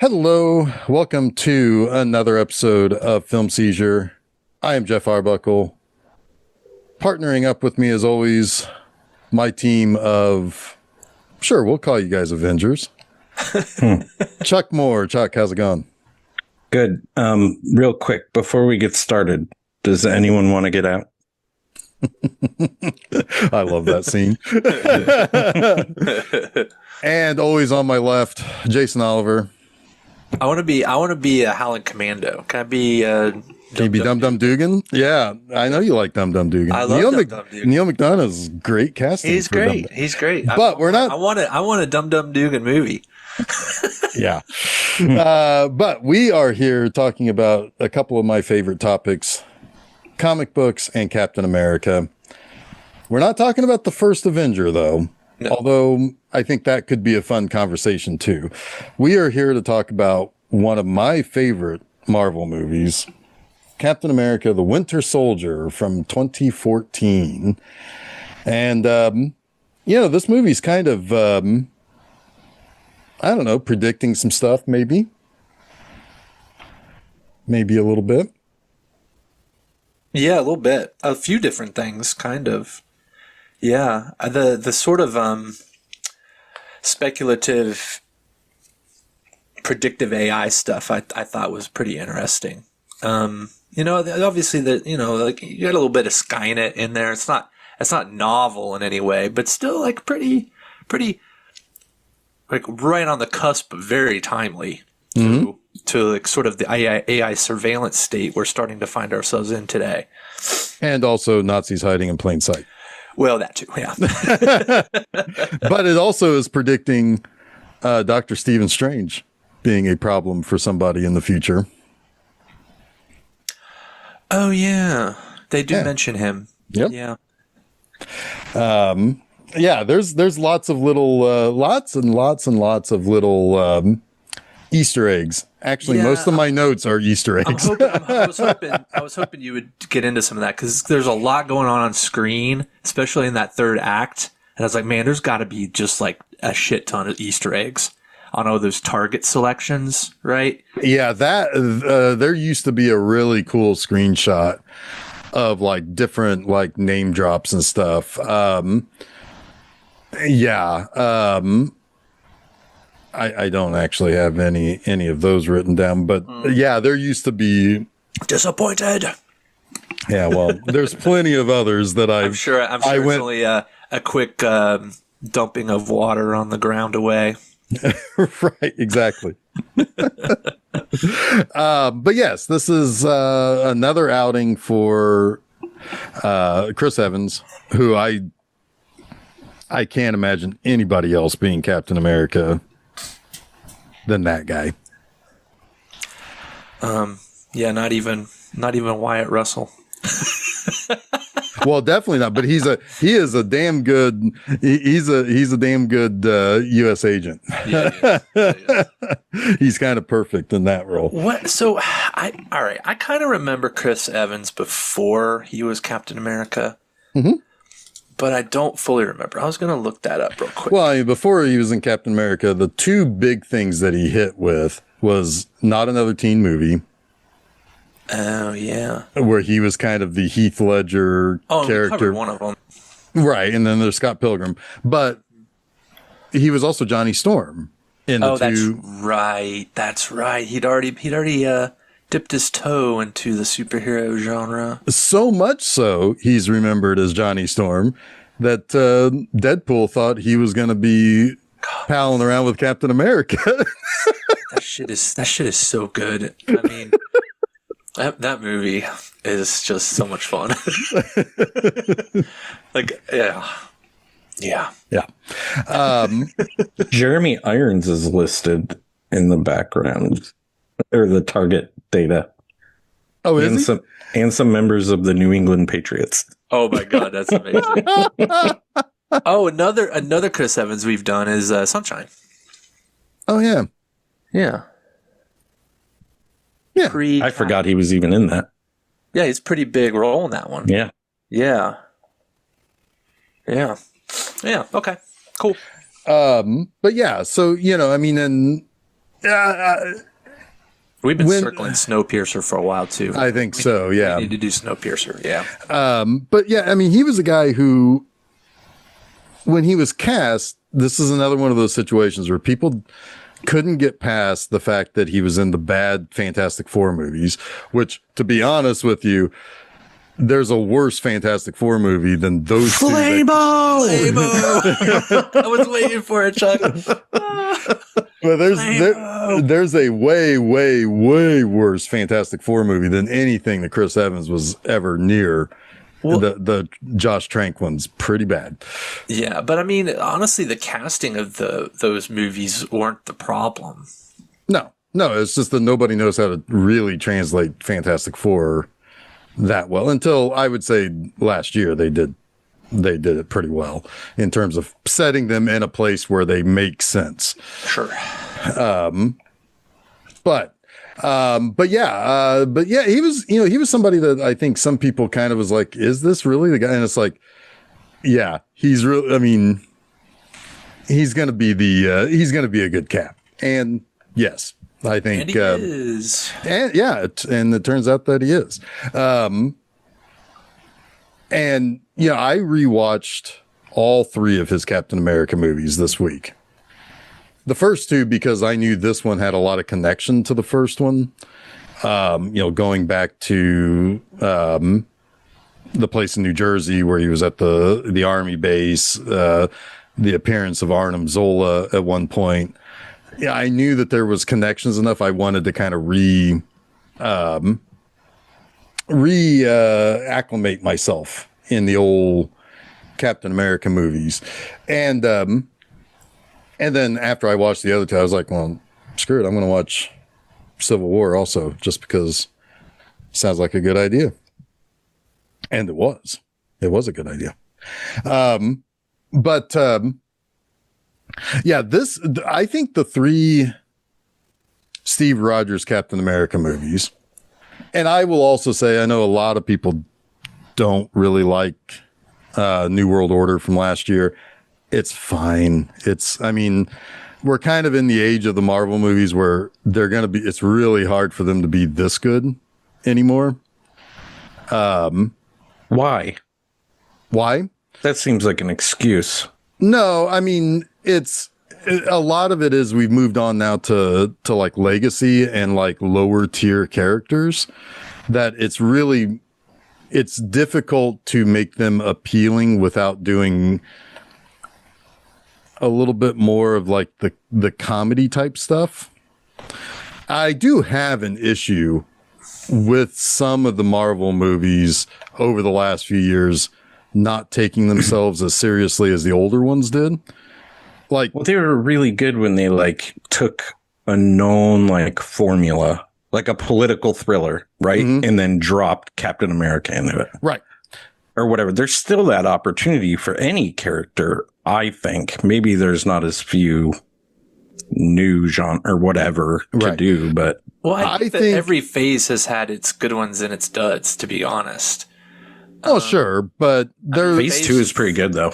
Hello, welcome to another episode of Film Seizure. I am Jeff Arbuckle. Partnering up with me as always, my team of, sure, we'll call you guys Avengers. Chuck Moore. Chuck, how's it going? Good. Real quick, before we get started, does anyone want to get out? I love that scene. And always on my left, Jason Oliver. I want to be a Howling Commando. Can I be Can you be Dum Dum Dugan? Yeah, I know you like Dum Dum Dugan. I love Dum Dum Dugan. Neil McDonough's great casting. He's great. He's great. But we're not. I want a Dum Dum Dugan movie. Yeah. But we are here talking about a couple of my favorite topics, comic books and Captain America. We're not talking about the first Avenger, though, no. Although I think that could be a fun conversation, too. We are here to talk about one of my favorite Marvel movies, Captain America, the Winter Soldier from 2014. And, this movie's kind of, I don't know, predicting some stuff, maybe. Maybe a little bit. Yeah, a little bit. A few different things, kind of. Yeah. The sort of speculative, predictive AI stuff I thought was pretty interesting. Obviously like you got a little bit of Skynet in there. It's not novel in any way, but still like pretty like right on the cusp, but very timely to like sort of the AI surveillance state we're starting to find ourselves in today. And also Nazis hiding in plain sight. Well, that too, yeah. But it also is predicting Dr. Stephen Strange being a problem for somebody in the future. Oh, yeah. They do mention him. Yep. Yeah. There's lots of little, lots and lots of little Easter eggs. Actually, most of my notes are Easter eggs. I was hoping you would get into some of that because there's a lot going on screen, especially in that third act. And I was like, man, there's got to be just like a shit ton of Easter eggs on all those target selections, right? Yeah, there used to be a really cool screenshot of like different like name drops and stuff. I don't actually have any of those written down, but yeah, there used to be. Disappointed. Yeah, well, there's plenty of others that I'm sure it's only a quick dumping of water on the ground away. Right, exactly. But yes, this is another outing for Chris Evans, who I can't imagine anybody else being Captain America than that guy. Not even Wyatt Russell. Well, definitely not. But he is a damn good. He's a damn good U.S. agent. Yeah. He's kind of perfect in that role. What? So, I kind of remember Chris Evans before he was Captain America. Mm-hmm. But I don't fully remember. I was going to look that up real quick. Well, I mean, before he was in Captain America, the two big things that he hit with was Not Another Teen Movie. Oh, yeah. Where he was kind of the Heath Ledger character. We covered one of them. Right. And then there's Scott Pilgrim. But he was also Johnny Storm in the two. That's right. He'd already dipped his toe into the superhero genre. So much so, he's remembered as Johnny Storm that Deadpool thought he was going to be palling around with Captain America. That shit is so good. I mean, that movie is just so much fun. Like, yeah. Jeremy Irons is listed in the background or the target data. Oh, is he? And some members of the New England Patriots. Oh my God, that's amazing. Oh, another Chris Evans we've done is Sunshine. Oh yeah. Yeah. I forgot he was even in that. Yeah, he's a pretty big role in that one. Yeah. Yeah. Okay. Cool. But yeah, so I mean, and We've been circling Snowpiercer for a while too. I think so. Yeah. We need to do Snowpiercer. Yeah. But yeah, I mean, he was a guy who, when he was cast, this is another one of those situations where people couldn't get past the fact that he was in the bad Fantastic Four movies, which, to be honest with you, there's a worse Fantastic Four movie than those two. Flame-o! I was waiting for it, Chuck. Well, there's a way, way, way worse Fantastic Four movie than anything that Chris Evans was ever near. Well, the Josh Trank one's pretty bad. Yeah, but I mean, honestly, the casting of those movies weren't the problem. No, it's just that nobody knows how to really translate Fantastic Four that well. Until I would say last year they did it pretty well in terms of setting them in a place where they make sense. Sure. But yeah, he was somebody that I think some people kind of was like, is this really the guy? And it's like, yeah, he's really, I mean, he's going to be a good Cap. And yes, I think, and he is. And yeah, and it turns out that he is. And yeah, I rewatched all 3 of his Captain America movies this week. The first 2 because I knew this one had a lot of connection to the first one. Going back to the place in New Jersey where he was at the army base, the appearance of Arnim Zola at one point. Yeah, I knew that there was connections enough. I wanted to kind of acclimate myself in the old Captain America movies. And then after I watched the other 2, I was like, well, screw it. I'm going to watch Civil War also, just because it sounds like a good idea. And it was a good idea. Yeah, I think the 3 Steve Rogers Captain America movies, and I will also say, I know a lot of people don't really like New World Order from last year. It's fine. We're kind of in the age of the Marvel movies where it's really hard for them to be this good anymore. Why? That seems like an excuse. No, I mean, a lot of it is we've moved on now to like legacy and like lower tier characters that it's difficult to make them appealing without doing a little bit more of like the comedy type stuff. I do have an issue with some of the Marvel movies over the last few years not taking themselves as seriously as the older ones did. Like, well, they were really good when they like took a known like formula, like a political thriller, right? Mm-hmm. And then dropped Captain America into it. Right. Or whatever. There's still that opportunity for any character, I think. Maybe there's not as few new genre or whatever to do, but well, I think that every phase has had its good ones and its duds, to be honest. Oh, sure, but phase 2 is pretty good though.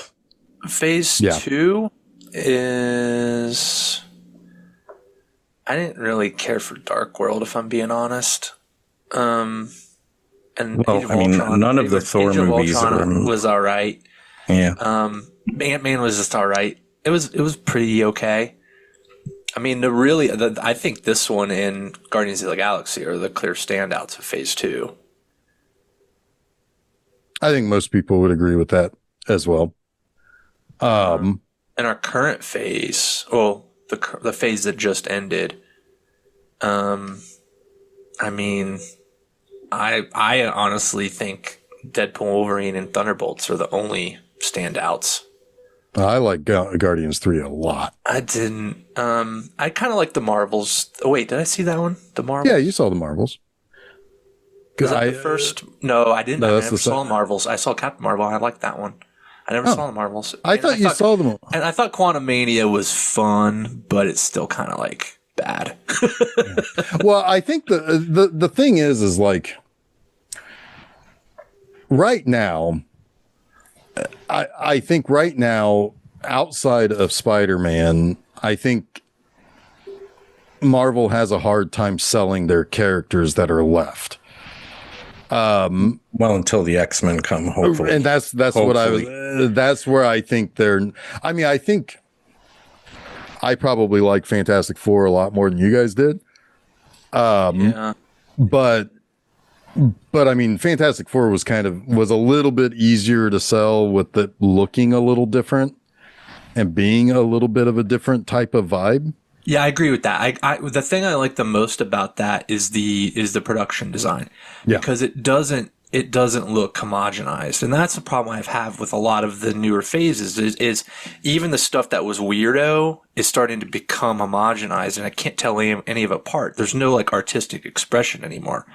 Phase 2 is, I didn't really care for Dark World, if I'm being honest. And well, I mean, none of the Thor movies was all right. Yeah. Ant-Man was just all right. It was pretty okay. I mean, I think this one and Guardians of the Galaxy are the clear standouts of Phase 2. I think most people would agree with that as well. In our current phase, well, the phase that just ended, I mean, I honestly think Deadpool, Wolverine, and Thunderbolts are the only standouts. I like Guardians 3 a lot. I didn't. I kind of like the Marvels. Oh, wait, did I see that one? The Marvels? Yeah, you saw the Marvels. Was that the first? No, I didn't. I never saw the Marvels. I saw Captain Marvel. I liked that one. I never saw the Marvels. I thought you saw them. And I thought Quantumania was fun, but it's still kind of like bad. Well, I think the thing is like right now, I think right now, outside of Spider-Man, I think Marvel has a hard time selling their characters that are left. Well, until the X-Men come, hopefully. And that's what I was. That's where I think they're. I mean, I think I probably like Fantastic Four a lot more than you guys did. Yeah. But I mean, Fantastic Four was a little bit easier to sell with it looking a little different and being a little bit of a different type of vibe. Yeah, I agree with that. I the thing I like the most about that is the production design, because it doesn't look homogenized, and that's the problem I have with a lot of the newer phases. Is even the stuff that was weirdo is starting to become homogenized, and I can't tell any of it apart. There's no like artistic expression anymore,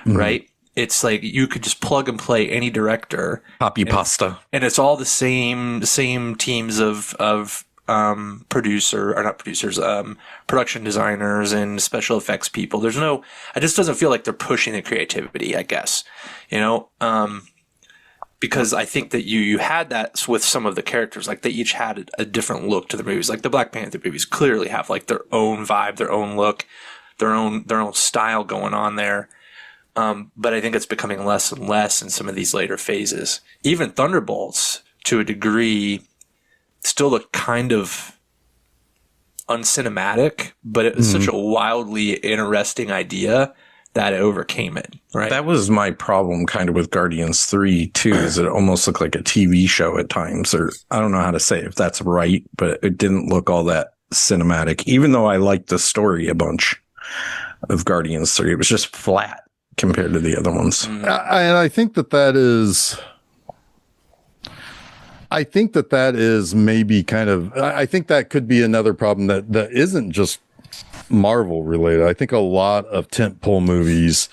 right? It's like you could just plug and play any director, copy pasta, and it's all the same teams of production designers and special effects people. It just doesn't feel like they're pushing the creativity, I guess, because I think that you had that with some of the characters, like they each had a different look to the movies. Like the Black Panther movies clearly have like their own vibe, their own look, their own style going on there. But I think it's becoming less and less in some of these later phases. Even Thunderbolts, to a degree, still look kind of uncinematic, but it was such a wildly interesting idea that it overcame it, right? That was my problem kind of with Guardians 3 too, is it almost looked like a TV show at times, or I don't know how to say if that's right, but it didn't look all that cinematic, even though I liked the story a bunch of Guardians 3. It was just flat compared to the other ones. And I think that is... I think that is maybe kind of, I think that could be another problem that isn't just Marvel related. I think a lot of tentpole movies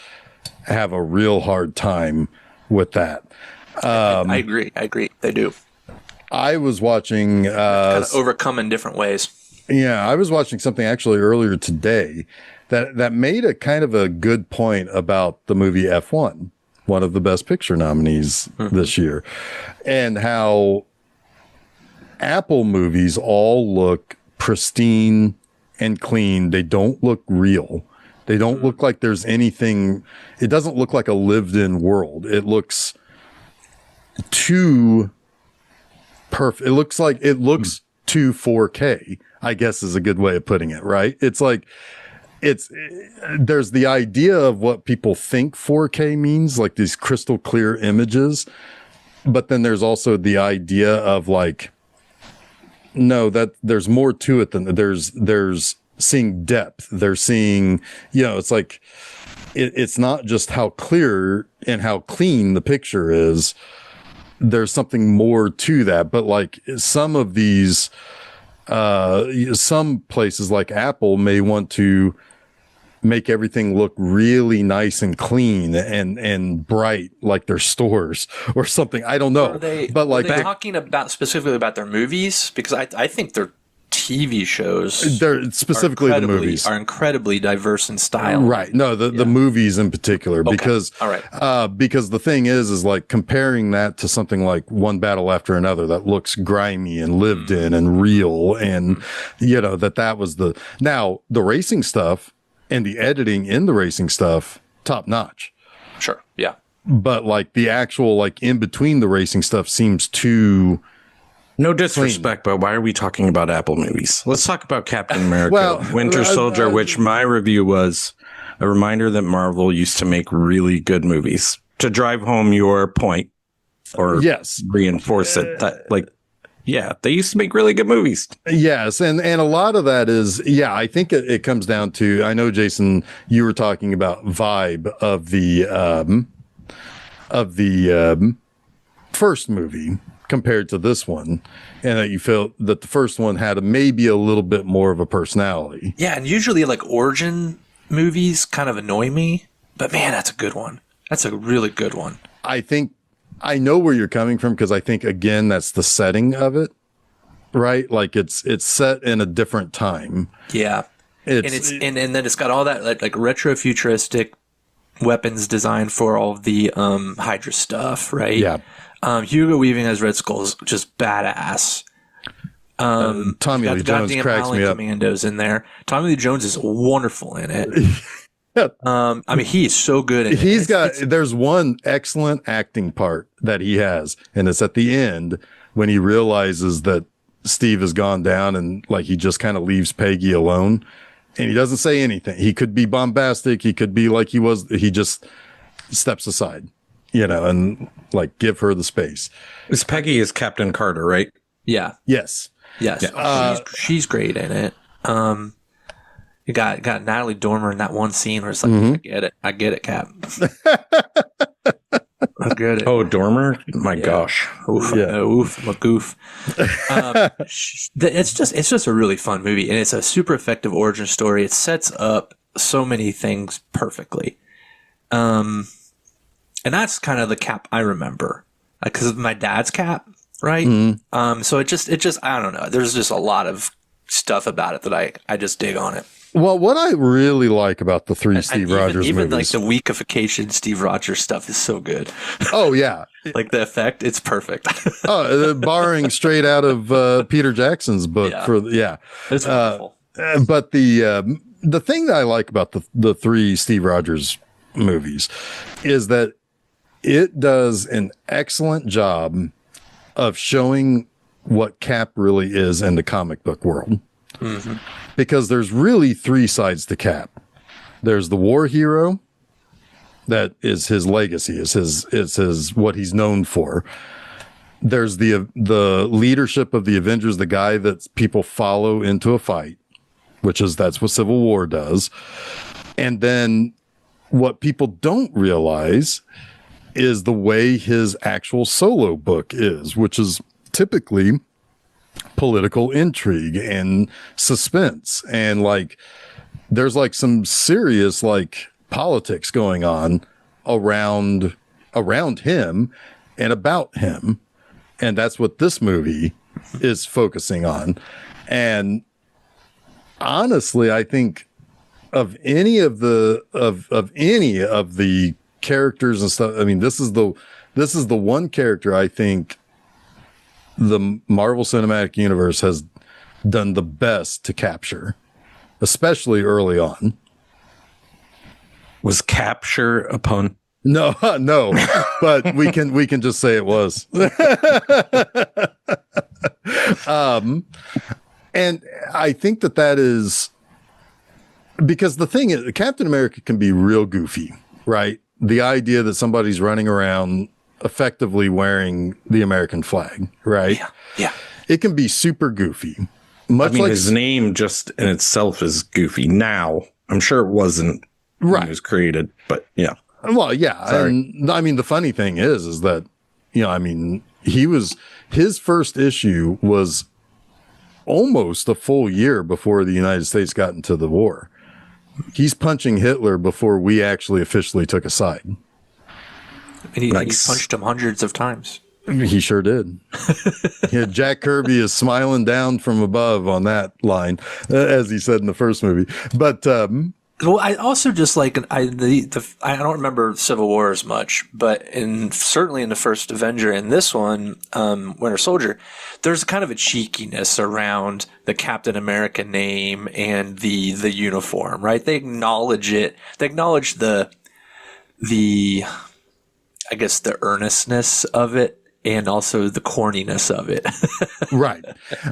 have a real hard time with that. I agree. They do. I was watching, kind of overcome in different ways. Yeah. I was watching something actually earlier today that made a kind of a good point about the movie F1. One of the Best Picture nominees this year, and how Apple movies all look pristine and clean. They don't look real. They don't look like there's anything. It doesn't look like a lived in world. It looks too perfect. It looks too 4K, I guess is a good way of putting it, right? It's like, there's the idea of what people think 4K means, like these crystal clear images. But then there's also the idea of like, no, that there's more to it than there's seeing depth. They're seeing, it's like, it's not just how clear and how clean the picture is. There's something more to that. But like some of these, some places like Apple may want to make everything look really nice and clean and bright, like their stores or something. I don't know. But like, are they talking about specifically about their movies? Because I think their TV shows, they're specifically the movies, are incredibly diverse in style. Right. No, the movies in particular, because all right. Because the thing is like comparing that to something like One Battle After Another that looks grimy and lived in and real, and that was now the racing stuff. And the editing in the racing stuff, top notch. Sure. Yeah. But like the actual, like in between the racing stuff seems too. No disrespect, but why are we talking about Apple movies? Let's talk about Captain America, Winter Soldier, which my review was a reminder that Marvel used to make really good movies. To drive home your point or reinforce it, that like, yeah, they used to make really good movies. Yes, and a lot of that is, I think it comes down to, I know, Jason, you were talking about vibe of the first movie compared to this one, and that you felt that the first one had maybe a little bit more of a personality. Yeah, and usually like origin movies kind of annoy me, but man, that's a good one. That's a really good one. I think I know where you're coming from, because I think, again, that's the setting of it, right? Like it's set in a different time. Yeah. And then it's got all that like retro futuristic weapons design for all of the Hydra stuff, right? Yeah. Hugo Weaving as Red Skull is just badass. Tommy Lee Jones cracks me up. Commandos in there. Tommy Lee Jones is wonderful in it. I mean, he is so good at it. There's one excellent acting part that he has, and it's at the end when he realizes that Steve has gone down and like he just kind of leaves Peggy alone and he doesn't say anything. He could be bombastic. He could be like he just steps aside, and like give her the space. Is Peggy is Captain Carter, right? Yeah. Yes. Yeah. She's great in it. You got Natalie Dormer in that one scene where it's like, I get it, Cap. I get it. Oh, Dormer? My gosh. Oof. Yeah. Oof. My goof. It's just a really fun movie, and it's a super effective origin story. It sets up so many things perfectly. And that's kind of the Cap I remember because of my dad's Cap, right? So it just I don't know. There's just a lot of stuff about it that I just dig on it. Well, what I really like about the three Steve Rogers even movies, like the weakification Steve Rogers stuff is so good. Oh yeah, like the effect, it's perfect. Borrowing straight out of Peter Jackson's book it's wonderful. But the thing that I like about the three Steve Rogers movies is that it does an excellent job of showing what Cap really is in the comic book world. Mm-hmm. Because there's really three sides to Cap. There's the war hero, that is his legacy, is his what he's known for. There's the leadership of the Avengers, the guy that people follow into a fight, that's what Civil War does. And then what people don't realize is the way his actual solo book is, which is typically political intrigue and suspense, and like there's like some serious like politics going on around him and about him, and that's what this movie is focusing on. And honestly, I think of any of the characters and stuff, I mean, this is the one character I think the Marvel Cinematic Universe has done the best to capture, especially early on. Was capture a pun? No, but we can just say it was. And I think that is because the thing is, Captain America can be real goofy, right? The idea that somebody's running around effectively wearing the American flag, right? Yeah. It can be super goofy. His name just in itself is goofy now. I'm sure it wasn't when it was created, but yeah. Well, yeah. Sorry. And I mean, the funny thing is that, his first issue was almost a full year before the United States got into the war. He's punching Hitler before we actually officially took a side. And he punched him hundreds of times. He sure did. Jack Kirby is smiling down from above on that line, as he said in the first movie. But well, I also just like I don't remember Civil War as much, but certainly in the first Avenger and this one, Winter Soldier, there's kind of a cheekiness around the Captain America name and the uniform, right? They acknowledge it. They acknowledge the I guess the earnestness of it and also the corniness of it. Right.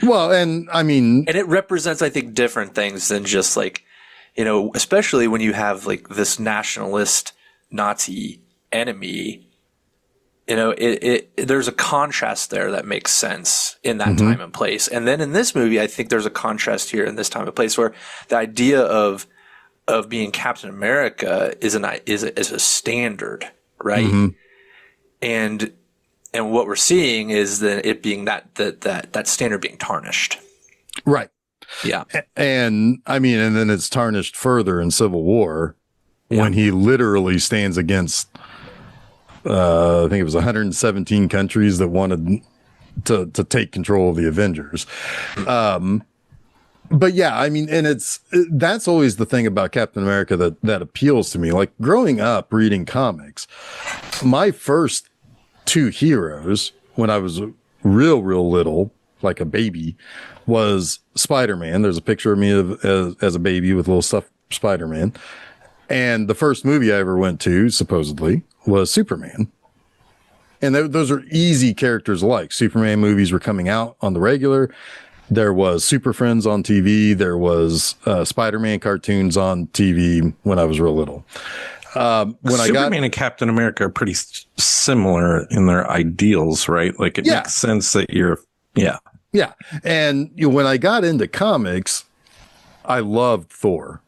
Well, and I mean, and it represents, I think, different things than just like, especially when you have like this nationalist Nazi enemy, there's a contrast there that makes sense in that time and place. And then in this movie, I think there's a contrast here in this time and place where the idea of being Captain America is a standard, right? Mm-hmm. And what we're seeing is that it being that standard being tarnished. Right. Yeah. And I mean, and then it's tarnished further in Civil War when he literally stands against, I think it was 117 countries that wanted to take control of the Avengers. But yeah, I mean, and that's always the thing about Captain America that appeals to me. Like growing up reading comics, my first two heroes when I was real little like a baby, was Spider-Man. There's a picture of me as a baby with little stuffed Spider-Man. And the first movie I ever went to, supposedly, was Superman. And those are easy characters alike. Superman movies were coming out on the regular. There was Super Friends on TV. There was Spider-Man cartoons on TV when I was real little. Superman and Captain America are pretty similar in their ideals, right? Like it makes sense that yeah. And when I got into comics, I loved Thor.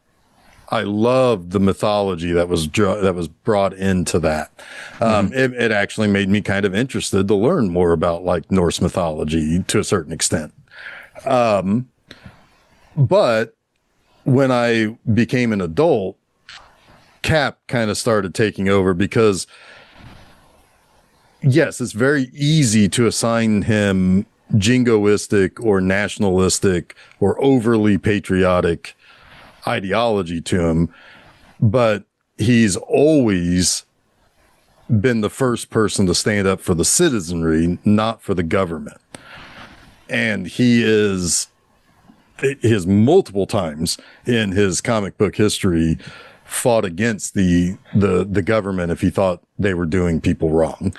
I loved the mythology that was brought into that. It actually made me kind of interested to learn more about like Norse mythology to a certain extent. But when I became an adult, Cap kind of started taking over because, yes, it's very easy to assign him jingoistic or nationalistic or overly patriotic ideology to him, but he's always been the first person to stand up for the citizenry, not for the government. And he has multiple times in his comic book history fought against the government if he thought they were doing people wrong.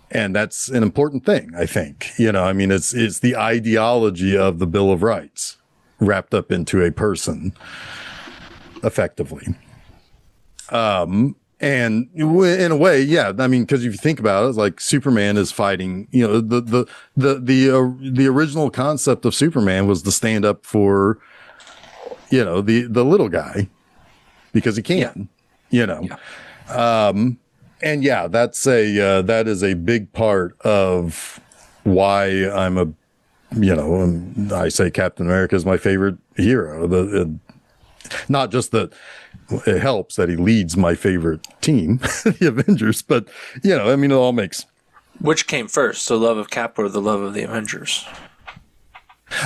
And that's an important thing, I think. I mean, it's the ideology of the Bill of Rights wrapped up into a person effectively. And in a way, yeah, I mean, because if you think about it, it's like Superman is fighting, the original concept of Superman was to stand up for, the little guy because he can, and yeah, that is a big part of why I say Captain America is my favorite hero. Not just that it helps that he leads my favorite team, the Avengers, but I mean, it all makes. Which came first, the love of Cap or the love of the Avengers?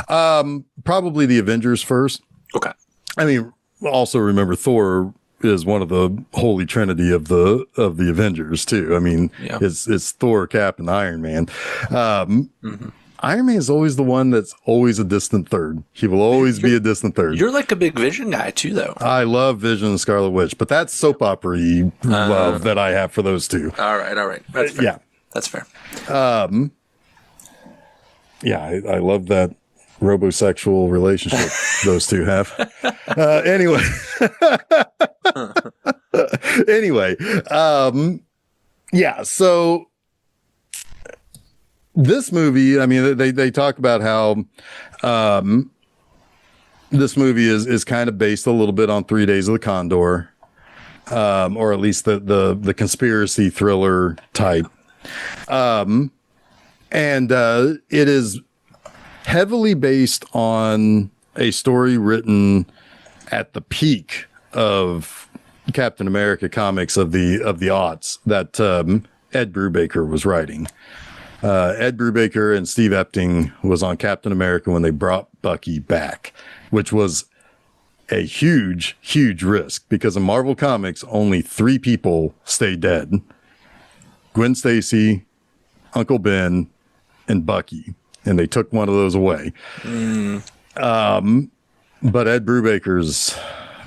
Probably the Avengers first. Okay. I mean, also remember Thor is one of the holy trinity of the Avengers too. I mean, it's Thor, Cap, and Iron Man. Iron Man is always the one that's always a distant third. He will always be a distant third. You're like a big Vision guy too, though. I love Vision and Scarlet Witch, but that's soap opera-y love that I have for those two. All right. That's fair. Yeah. That's fair. I love that robosexual relationship those two have. Anyway. So this movie, I mean, they talk about how this movie is kind of based a little bit on 3 Days of the Condor, or at least the conspiracy thriller type. And it is heavily based on a story written at the peak of Captain America comics of the aughts that Ed Brubaker was writing. Ed Brubaker and Steve Epting was on Captain America when they brought Bucky back, which was a huge, huge risk because in Marvel Comics, only 3 people stay dead. Gwen Stacy, Uncle Ben, and Bucky. And they took one of those away. But Ed Brubaker's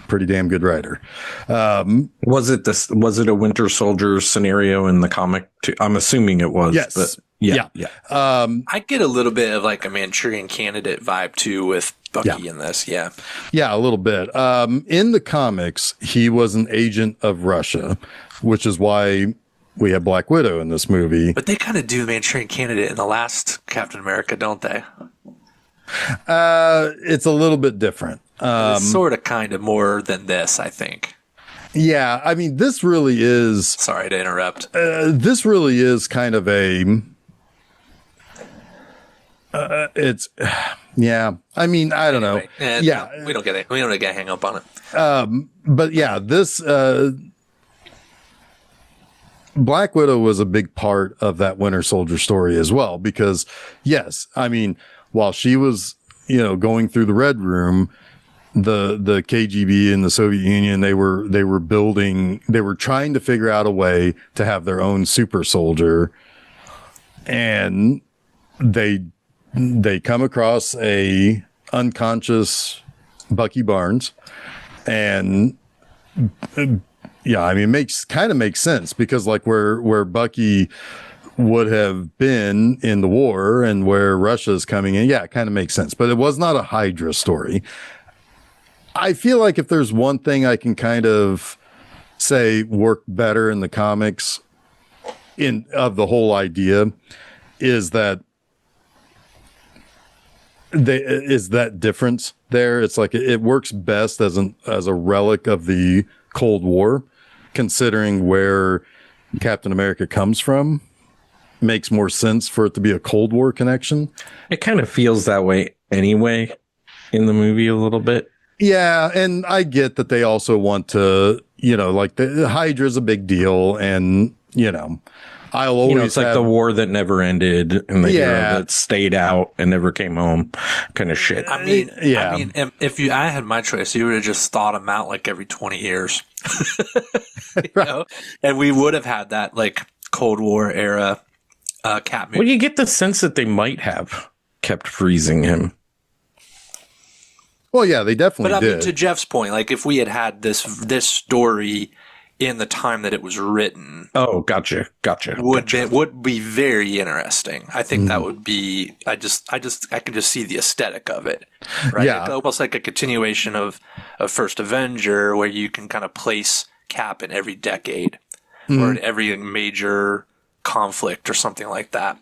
pretty damn good writer. Was it a Winter Soldier scenario in the comic too? I'm assuming it was. Yes. But yeah. I get a little bit of like a Manchurian Candidate vibe too with Bucky in this. Yeah, a little bit. In the comics, he was an agent of Russia, which is why we have Black Widow in this movie. But they kind of do Manchurian Candidate in the last Captain America, don't they? It's a little bit different. It's sort of kind of more than this, I think. Yeah, I mean, this really is... Sorry to interrupt. This really is kind of a... it's... Yeah, I mean, I don't know. No, we don't get it. We don't get hang up on it. But yeah, this... Black Widow was a big part of that Winter Soldier story as well, because yes, I mean, while she was, going through the Red Room, the KGB and the Soviet Union, they were trying to figure out a way to have their own super soldier, and they they come across a unconscious Bucky Barnes, and yeah, I mean, makes sense because like where Bucky would have been in the war and where Russia's coming in, yeah, it kind of makes sense. But it was not a Hydra story. I feel like if there's one thing I can kind of say worked better in the comics of the whole idea is that that difference there. It's like it works best as a relic of the Cold War, considering where Captain America comes from. Makes more sense for it to be a Cold War connection. It kind of feels that way anyway in the movie a little bit. Yeah, and I get that they also want to, like the Hydra is a big deal, and I'll always it's like the war that never ended and the hero that stayed out and never came home kind of shit. I mean, if I had my choice, you would have just thawed him out like every 20 years, and we would have had that like Cold War era Cap movie. Well, you get the sense that they might have kept freezing him. Well, yeah, they definitely did. But I mean, to Jeff's point, like if we had this story in the time that it was written. Oh, gotcha. Would be very interesting. I think that would be. I can just see the aesthetic of it. Right? Yeah, it's almost like a continuation of First Avenger, where you can kind of place Cap in every decade or in every major conflict or something like that.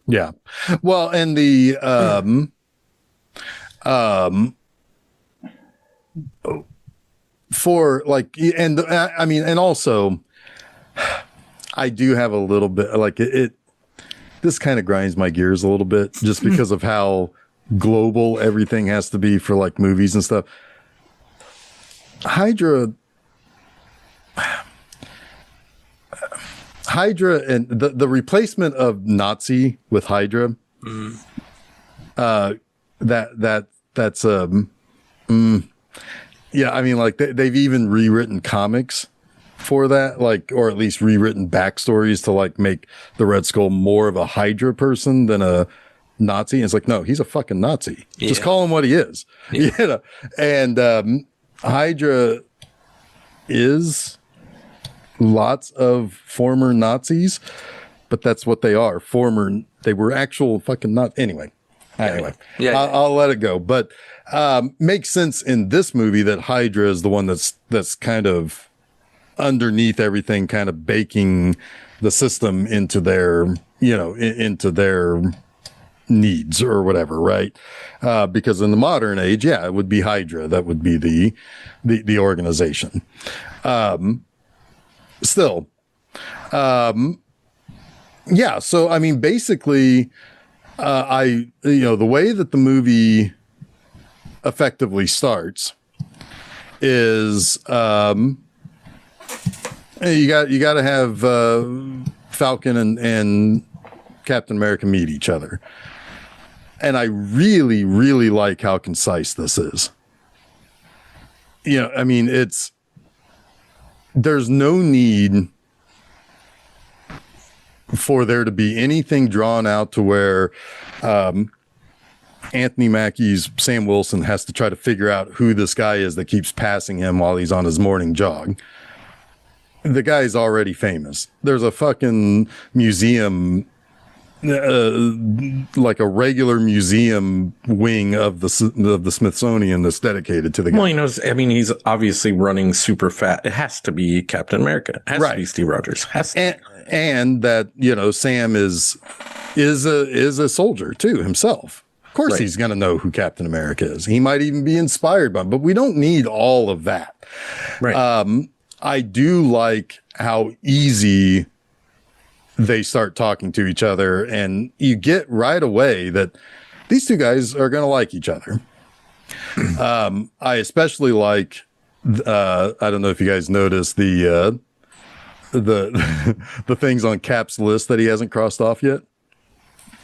Yeah. Well, and the for like, and I mean, and also I do have a little bit like this kind of grinds my gears a little bit just because of how global everything has to be for like movies and stuff. Hydra and the replacement of Nazi with Hydra, that's yeah, I mean, like they've even rewritten comics for that, like, or at least rewritten backstories to like make the Red Skull more of a Hydra person than a Nazi. And it's like, no, he's a fucking Nazi. Yeah. Just call him what he is. Yeah. And Hydra is lots of former Nazis, but that's what they are. They were actual fucking not. Anyway, I'll let it go. But makes sense in this movie that Hydra is the one that's kind of underneath everything, kind of baking the system into their, into their needs or whatever, right? Because in the modern age, yeah, it would be Hydra. That would be the organization. Still, yeah. So, I mean, basically, the way that the movie effectively starts is, you got to have, Falcon and Captain America meet each other. And I really, really like how concise this is. I mean, there's no need for there to be anything drawn out to where Anthony Mackie's Sam Wilson has to try to figure out who this guy is that keeps passing him while he's on his morning jog. The guy's already famous. There's a fucking museum, like a regular museum wing of the Smithsonian that's dedicated to the guy. Well, he's obviously running super fast. It has to be Captain America. It has to be Steve Rogers. And that, Sam is a soldier too himself. Of course, he's going to know who Captain America is. He might even be inspired by him, but we don't need all of that. Right. I do like how easy they start talking to each other, and you get right away that these two guys are going to like each other. I especially like, I don't know if you guys noticed the things on Cap's list that he hasn't crossed off yet.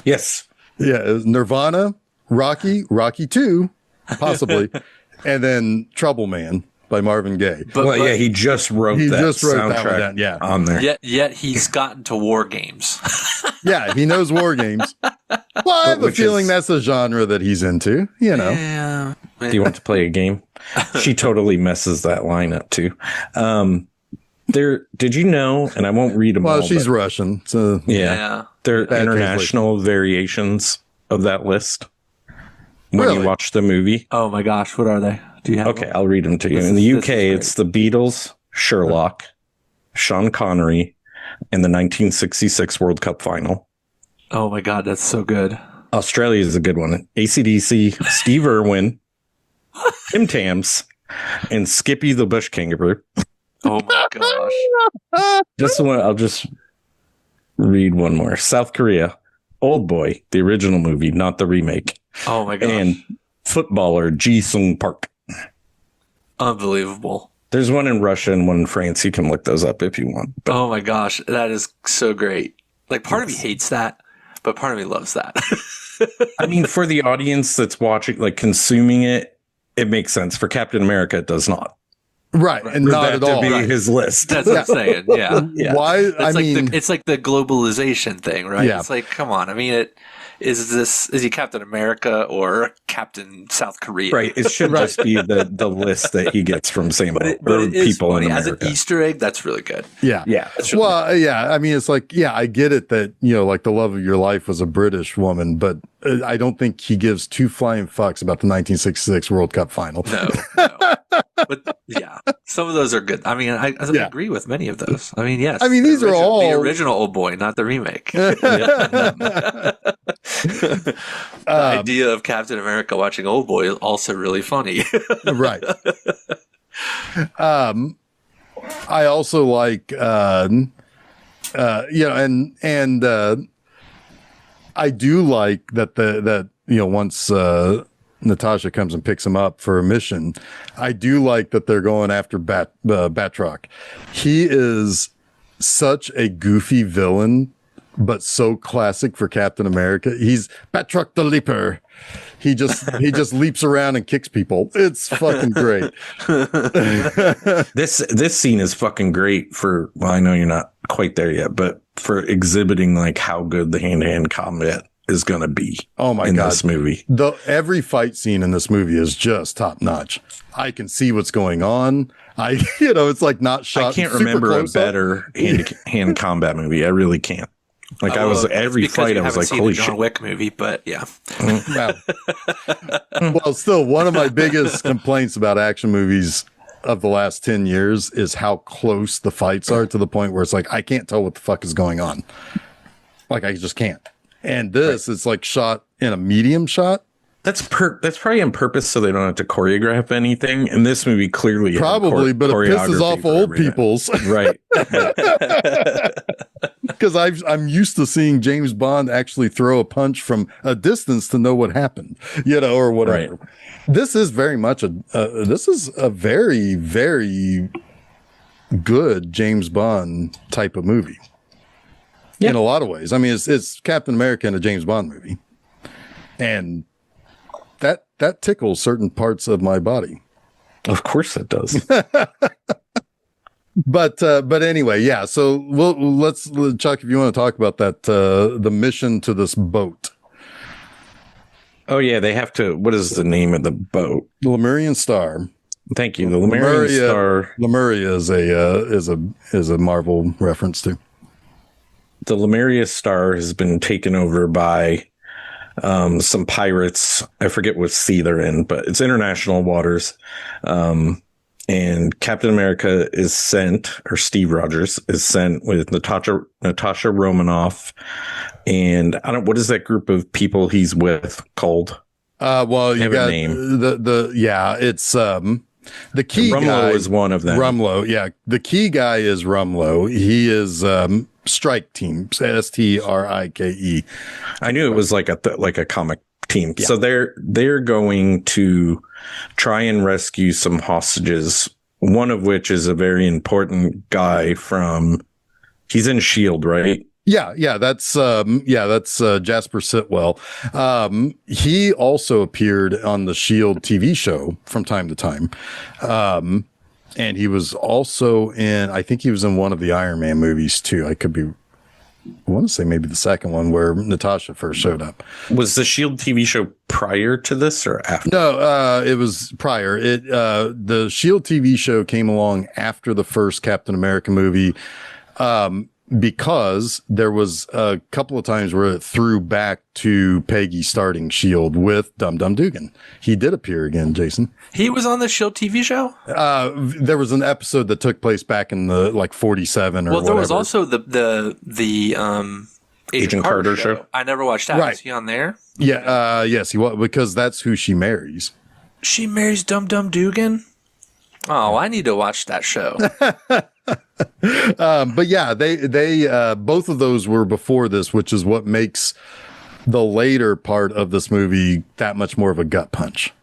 Yes. Yeah. It was Nirvana, Rocky 2, possibly, and then Trouble Man by Marvin Gaye. But he just wrote that soundtrack that one down, on there. Yet he's gotten to War Games. Yeah, he knows War Games. Well, I have a feeling that's a genre that he's into, you know. Yeah. Do you want to play a game? She totally messes that line up too. Did you know, and I won't read them all. Well, she's Russian, so yeah. There are international variations of that list when you watch the movie. Oh my gosh, what are they? Do you have Okay, I'll read them to you. In the UK, it's the Beatles, Sherlock, Sean Connery, and the 1966 World Cup final. Oh my God, that's so good. Australia is a good one. AC/DC, Steve Irwin, Tim Tams, and Skippy the Bush Kangaroo. Oh my gosh. I'll just read one more. South Korea, Old Boy, the original movie, not the remake. Oh my gosh. And footballer Ji Sung Park. Unbelievable. There's one in Russia and one in France. You can look those up if you want. But oh my gosh, that is so great. Like part of me hates that, but part of me loves that. I mean, for the audience that's watching, like consuming it, it makes sense. For Captain America, it does not. Right, and not at all. To be his list. That's what I'm saying. Yeah. Why? I mean, it's like the globalization thing, right? Yeah. It's like, come on. I mean, is he Captain America or Captain South Korea? Right. It should just be the list that he gets from Samuel but it is people funny. in As America. an Easter egg, that's really good. Yeah. Well, yeah. I mean, it's like, yeah, I get it that, you know, like the love of your life was a British woman, but I don't think he gives two flying fucks about the 1966 World Cup final. No. But yeah, some of those are good. I mean, I agree with many of those. I mean, yes. I mean, these are all the original Old Boy, not the remake. The idea of Captain America watching Old Boy is also really funny. Right. I also like, you know, and I do like that you know, once Natasha comes and picks him up for a mission, I do like that they're going after Batroc. He is such a goofy villain, but so classic for Captain America. He's Batroc the Leaper. He just leaps around and kicks people. It's fucking great. This scene is fucking great for, well, I know you're not quite there yet, but for exhibiting like how good the hand-to-hand combat is going to be. Oh my God. God. This movie. Every fight scene in this movie is just top notch. I can see what's going on. You know, it's like not shot. I can't remember a better hand combat movie. I really can't. Like every fight, I was like, holy shit. John Wick movie, but yeah. Well, still, one of my biggest complaints about action movies of the last 10 years is how close the fights are, to the point where it's like, I can't tell what the fuck is going on. Like, I just can't. And this is like shot in a medium shot. That's probably on purpose so they don't have to choreograph anything. And this movie clearly probably, but it pisses off old people's. Right. Because I'm used to seeing James Bond actually throw a punch from a distance to know what happened, you know, or whatever. Right. This is very much this is a very, very good James Bond type of movie. In a lot of ways. I mean, it's Captain America in a James Bond movie. And that tickles certain parts of my body. Of course it does. But anyway, yeah. So let's Chuck, if you want to talk about that, the mission to this boat. Oh yeah, they have to. What is the name of the boat? The Lemurian Star. Thank you. The Lemurian Star. Lemuria is a Marvel reference too. The Lemuria Star has been taken over by some pirates. I forget what sea they're in, but it's international waters. And Captain America is sent, or Steve Rogers is sent with Natasha Romanoff, and what is that group of people he's with called? Well, you got name. It's the key Rumlow guy is one of them. Rumlow, yeah. The key guy is Rumlow. He is Strike Team, STRIKE. I knew it was like a comic team. Yeah. So they're going to try and rescue some hostages. One of which is a very important guy he's in S.H.I.E.L.D., right? Yeah, that's Jasper Sitwell. He also appeared on the S.H.I.E.L.D. TV show from time to time. And he was also I think he was in one of the Iron Man movies too. I could be I want to say maybe the second one where Natasha first showed up. Was the Shield TV show prior to this or after? No, it was prior. The Shield TV show came along after the first Captain America movie, because there was a couple of times where it threw back to Peggy starting Shield with Dum Dum Dugan. He did appear again, Jason. He was on the Shield TV show? There was an episode that took place back in the 47 or whatever. Well, there was also the Agent Carter show. I never watched that. Right. Was he on there? Yeah, yes, he was, because that's who she marries. She marries Dum Dum Dugan? Oh, I need to watch that show. But yeah, they both of those were before this, which is what makes the later part of this movie that much more of a gut punch.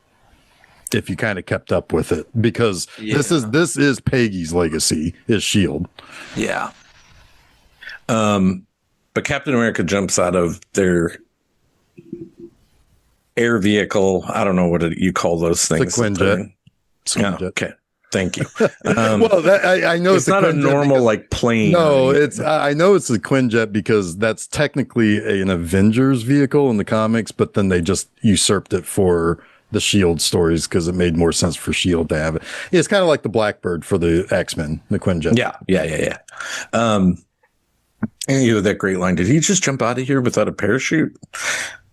If you kind of kept up with it, because this is Peggy's legacy, is Shield. Yeah. But Captain America jumps out of their air vehicle. I don't know what you call those things. The Quinjet. Yeah, okay. Thank you. Well, I know it's not a normal like plane. No, I know it's a Quinjet because that's technically an Avengers vehicle in the comics, but then they just usurped it for the Shield stories because it made more sense for Shield to have it. It's kind of like the Blackbird for the X-Men, the Quinjet. Yeah. And you know that great line, did he just jump out of here without a parachute?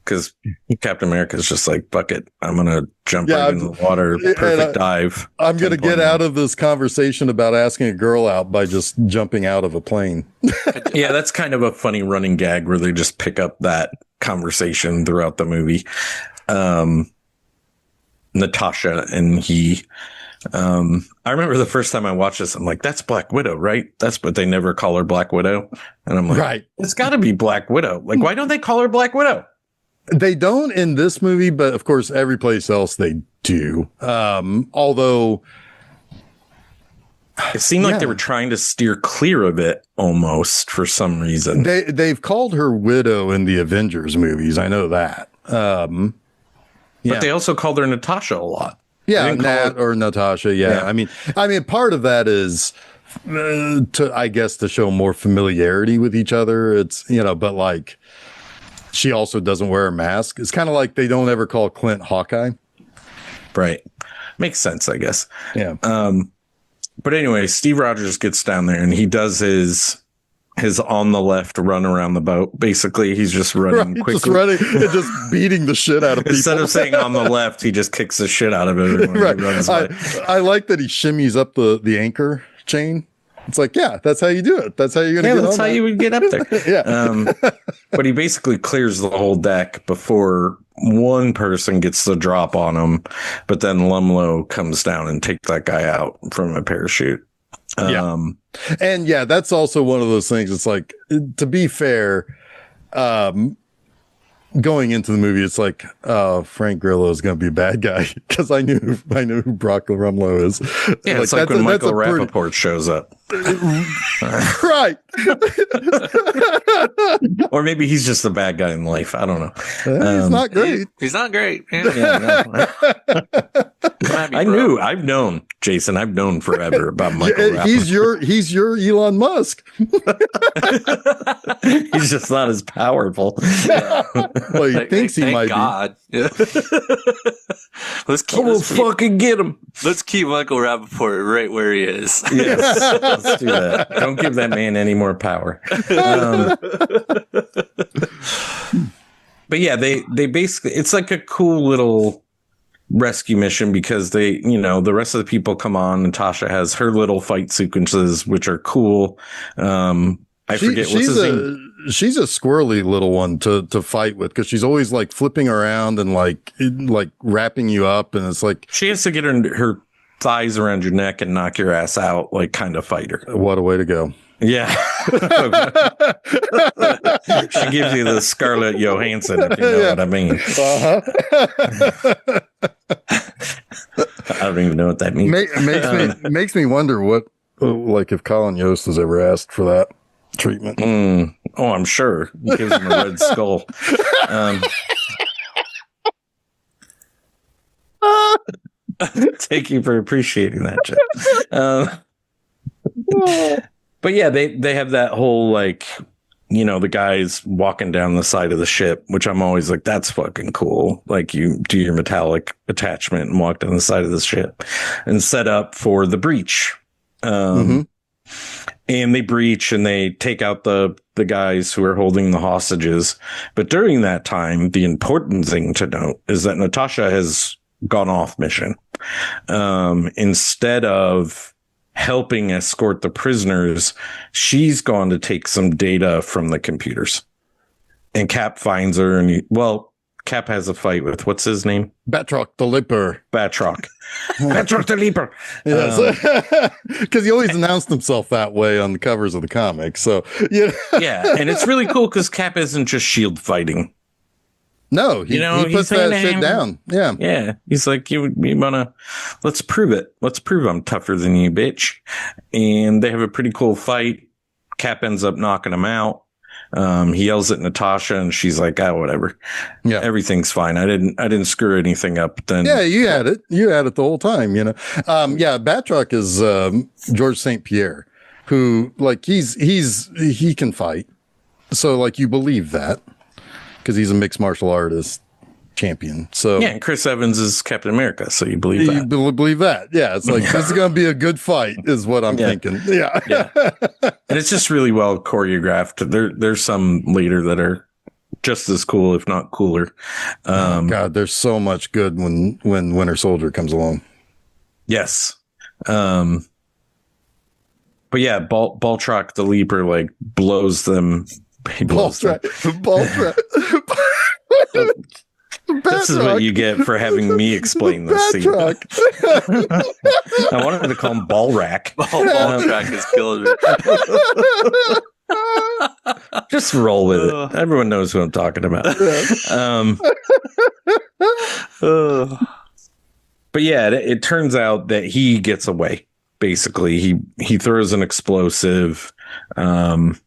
Because Captain America is just like, fuck it, I'm going to jump right into the water. Perfect dive. I'm going to get out of this conversation about asking a girl out by just jumping out of a plane. Yeah, that's kind of a funny running gag where they just pick up that conversation throughout the movie. Natasha and he. I remember the first time I watched this, I'm like, that's Black Widow, right? That's what they never call her Black Widow. And I'm like, right. It's got to be Black Widow. Like, why don't they call her Black Widow? They don't in this movie, but of course, every place else they do. Although it seemed like they were trying to steer clear of it almost for some reason. They've called her Widow in the Avengers movies. I know that. But they also called her Natasha a lot. Yeah, Nat or Natasha. Yeah. I mean, part of that is to show more familiarity with each other. It's, but like she also doesn't wear a mask. It's kind of like they don't ever call Clint Hawkeye. Right. Makes sense, I guess. Yeah. But anyway, Steve Rogers gets down there and he does his on the left run around the boat. Basically, he's just running quickly. Just running and just beating the shit out of people. Instead of saying on the left, he just kicks the shit out of everyone. Right. I like that he shimmies up the anchor chain. It's like, yeah, that's how you do it. That's how you're going to get that's how you would get up there. Yeah. But he basically clears the whole deck before one person gets the drop on him. But then Lumlow comes down and takes that guy out from a parachute. And that's also one of those things. It's like, to be fair, going into the movie, it's like, Frank Grillo is going to be a bad guy because I knew who Brock Rumlow is. Yeah, it's like when Michael Rappaport shows up. Right. Or maybe he's just the bad guy in life. I don't know. He's not great. He's not great. Yeah, no. I've known Jason. I've known forever about Michael Rappaport. He's your Elon Musk. He's just not as powerful. Well, he thinks he might God. be. Yeah. Let's fucking get him. Let's keep Michael Rappaport right where he is. Yes, let's do that. Don't give that man any more power. But yeah, they basically, it's like a cool little rescue mission because they, the rest of the people come on. Natasha has her little fight sequences, which are cool. I forget what's his name. She's a squirrely little one to fight with because she's always like flipping around and like wrapping you up, and it's like she has to get her thighs around your neck and knock your ass out, like kind of fighter. What a way to go! Yeah, she gives you the Scarlett Johansson, if you know what I mean. I don't even know what that means. Makes me wonder what, like, if Colin Yost has ever asked for that treatment. Oh, I'm sure. He gives him a red skull. Thank you for appreciating that, Jeff. But yeah, they have that whole like the guy's walking down the side of the ship, which I'm always like, that's fucking cool. Like, you do your metallic attachment and walk down the side of the ship and set up for the breach. And they breach and they take out the guys who are holding the hostages. But during that time, the important thing to note is that Natasha has gone off mission. Instead of helping escort the prisoners, she's gone to take some data from the computers. And Cap finds her and Cap has a fight with, what's his name? Batroc the Leaper. Batroc the Leaper. Yes. Because he always announced himself that way on the covers of the comics. So, yeah. And it's really cool because Cap isn't just shield fighting. No, he puts that shit down. Yeah. Yeah. He's like, you wanna, let's prove it. Let's prove I'm tougher than you, bitch. And they have a pretty cool fight. Cap ends up knocking him out. He yells at Natasha and she's like, whatever. Yeah. Everything's fine. I didn't screw anything up. Then yeah, you had it the whole time, Batroc is George St. Pierre, who like he can fight. So like you believe that because he's a mixed martial artist champion. So yeah, and Chris Evans is Captain America, so you believe that. You believe that. Yeah, it's like this is gonna be a good fight, is what I'm thinking. Yeah. And it's just really well choreographed. There's some later that are just as cool, if not cooler. God, there's so much good when Winter Soldier comes along. Yes. But yeah, Batroc the Leaper like blows them. He blows them. Batroc. This is what you get for having me explain this scene. I wanted to call him Ballrack. Ballrack is killing me. Just roll with it. Everyone knows who I'm talking about. But yeah, it turns out that he gets away. Basically, he throws an explosive and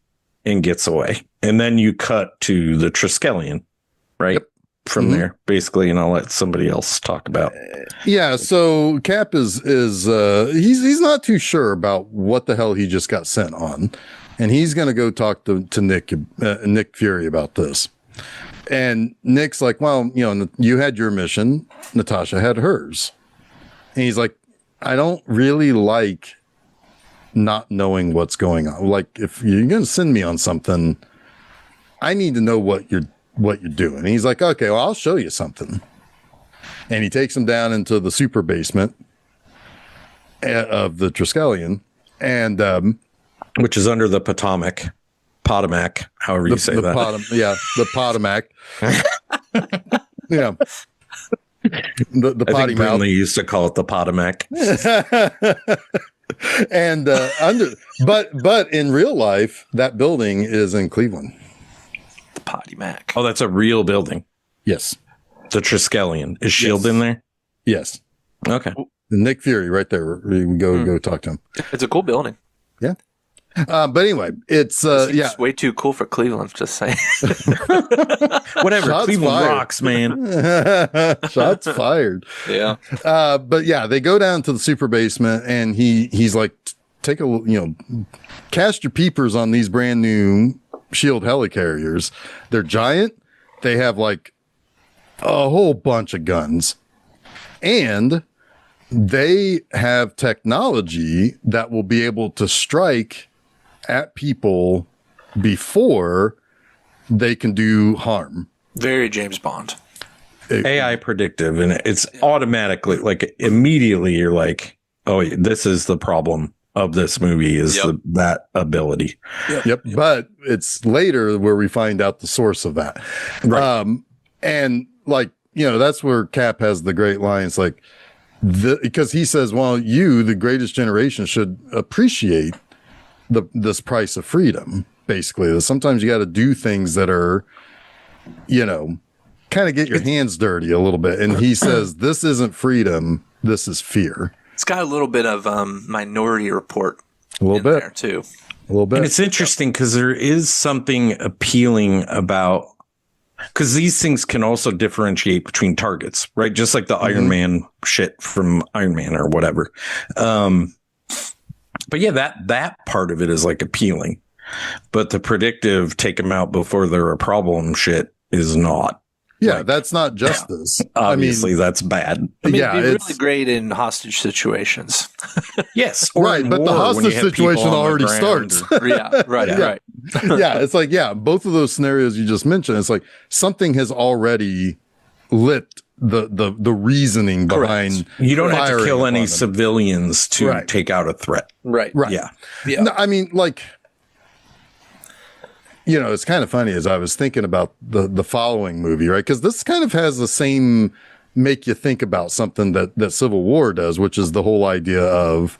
gets away. And then you cut to the Triskelion, right? Yep. From there, basically, and I'll let somebody else talk about. Yeah, so Cap is he's not too sure about what the hell he just got sent on, and he's gonna go talk to Nick Fury about this. And Nick's like, well, you had your mission, Natasha had hers, and he's like, I don't really like not knowing what's going on. Like, if you're gonna send me on something, I need to know what you're doing. And he's like, okay, well, I'll show you something. And he takes him down into the super basement of the Triskelion, and which is under the Potomac, however you say that. The Potomac. Yeah. The potty mouth. They used to call it the Potomac. And but in real life, that building is in Cleveland. Potty Mac. Oh, that's a real building. Yes. The Triskelion. Is S.H.I.E.L.D. in there? Yes. Okay. Nick Fury right there. We go talk to him. It's a cool building. Yeah. But anyway, it's way too cool for Cleveland, just saying. Whatever. Shots Cleveland fired. rocks, man. Shots fired. Yeah. But yeah, they go down to the super basement and he's like, take a cast your peepers on these brand new Shield helicarriers. They're giant. They have like a whole bunch of guns, and they have technology that will be able to strike at people before they can do harm. Very James Bond. AI predictive, and it's automatically like immediately you're like, oh, this is the problem of this movie is that ability. Yep. But it's later where we find out the source of that. Right. And like, that's where Cap has the great lines, like because he says, well, you, the greatest generation, should appreciate this price of freedom. Basically, sometimes you got to do things that are, kind of get your hands dirty a little bit. And he says, this isn't freedom. This is fear. It's got a little bit of Minority Report. A little bit there too. A little bit. And it's interesting because there is something appealing about, because these things can also differentiate between targets, right? Just like the Iron Man shit from Iron Man or whatever. But yeah, that part of it is like appealing. but the predictive take them out before they're a problem shit is not. Yeah, that's not justice. Obviously, that's bad. I mean, it'd be really great in hostage situations. Yes, right. But the hostage situation already starts. Yeah, right. Yeah, it's like, both of those scenarios you just mentioned, it's like something has already lit the reasoning behind. You don't have to kill any civilians to take out a threat. Right. Yeah. No, I mean, like, it's kind of funny as I was thinking about the following movie, right? Because this kind of has the same make you think about something that Civil War does, which is the whole idea of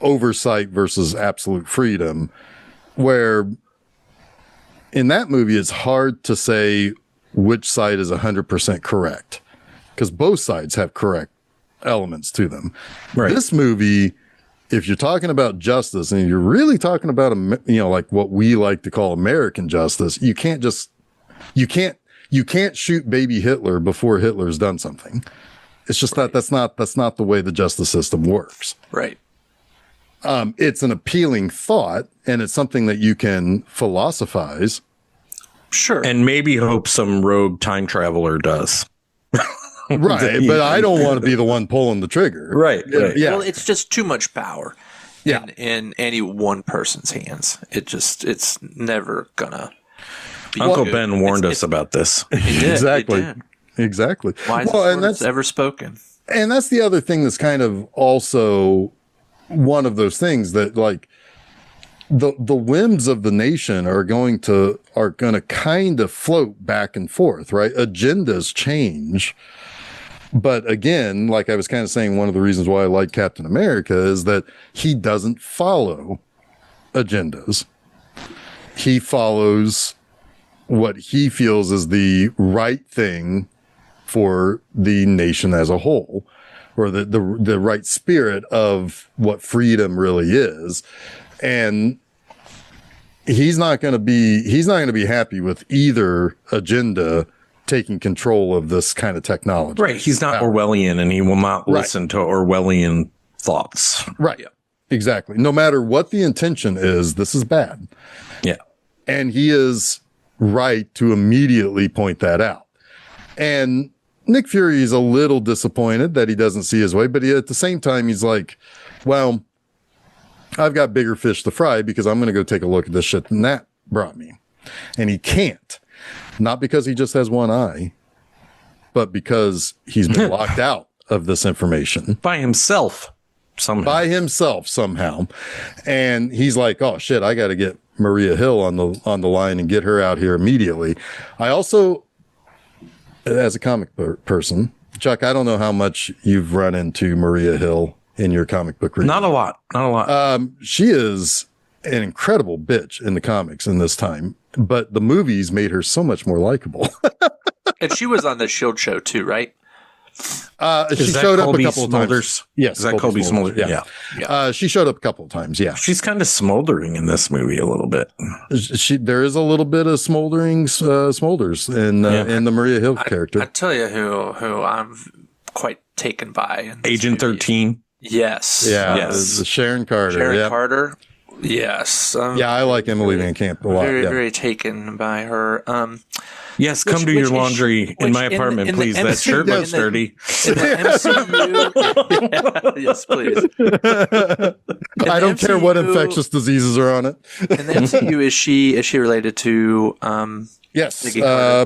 oversight versus absolute freedom, where in that movie, it's hard to say which side is 100% correct because both sides have correct elements to them. Right. This movie, if you're talking about justice and you're really talking about, like what we like to call American justice, you can't shoot baby Hitler before Hitler's done something. It's just that's not the way the justice system works. Right. It's an appealing thought and it's something that you can philosophize. Sure. And maybe hope some rogue time traveler does. Right, but I don't want to be the one pulling the trigger. Right. Yeah. Well, it's just too much power in any one person's hands. It's never gonna be Uncle good. Ben warned us about this. He did. Exactly. He did. Exactly. Wisest words ever spoken. And that's the other thing that's kind of also one of those things that, like, the whims of the nation are going to kind of float back and forth, right? Agendas change. But again, like I was kind of saying, one of the reasons why I like Captain America is that he doesn't follow agendas. He follows what he feels is the right thing for the nation as a whole, or the right spirit of what freedom really is. And he's not going to be happy with either agenda taking control of this kind of technology. Right. He's not Orwellian and he will not listen to Orwellian thoughts. Right. Yeah. Exactly. No matter what the intention is, this is bad. Yeah. And he is right to immediately point that out. And Nick Fury is a little disappointed that he doesn't see his way, but at the same time, he's like, well, I've got bigger fish to fry because I'm going to go take a look at this shit than that brought me. And he can't. Not because he just has one eye, but because he's been locked out of this information. By himself somehow. And he's like, oh shit, I got to get Maria Hill on the line and get her out here immediately. I also, as a comic person, Chuck, I don't know how much you've run into Maria Hill in your comic book reading. Not a lot. She is an incredible bitch in the comics in this time, but the movies made her so much more likable. And she was on the Shield show too, right? She showed up a couple of times. Yes. Is that Colby Smulders? Yeah. She showed up a couple of times. Yeah. She's kind of smoldering in this movie a little bit. There is a little bit of smolders in the Maria Hill character. I tell you who I'm quite taken by. Agent 13. Yes. Yeah. Yes. Sharon Carter. Sharon Carter. Yes. I like Emily Van Camp a lot. Very taken by her. Yes, come do your laundry in my apartment, please. That shirt looks dirty. In the MCU, yes, please. I don't care what infectious diseases are on it. In the MCU, is she related to? Yes.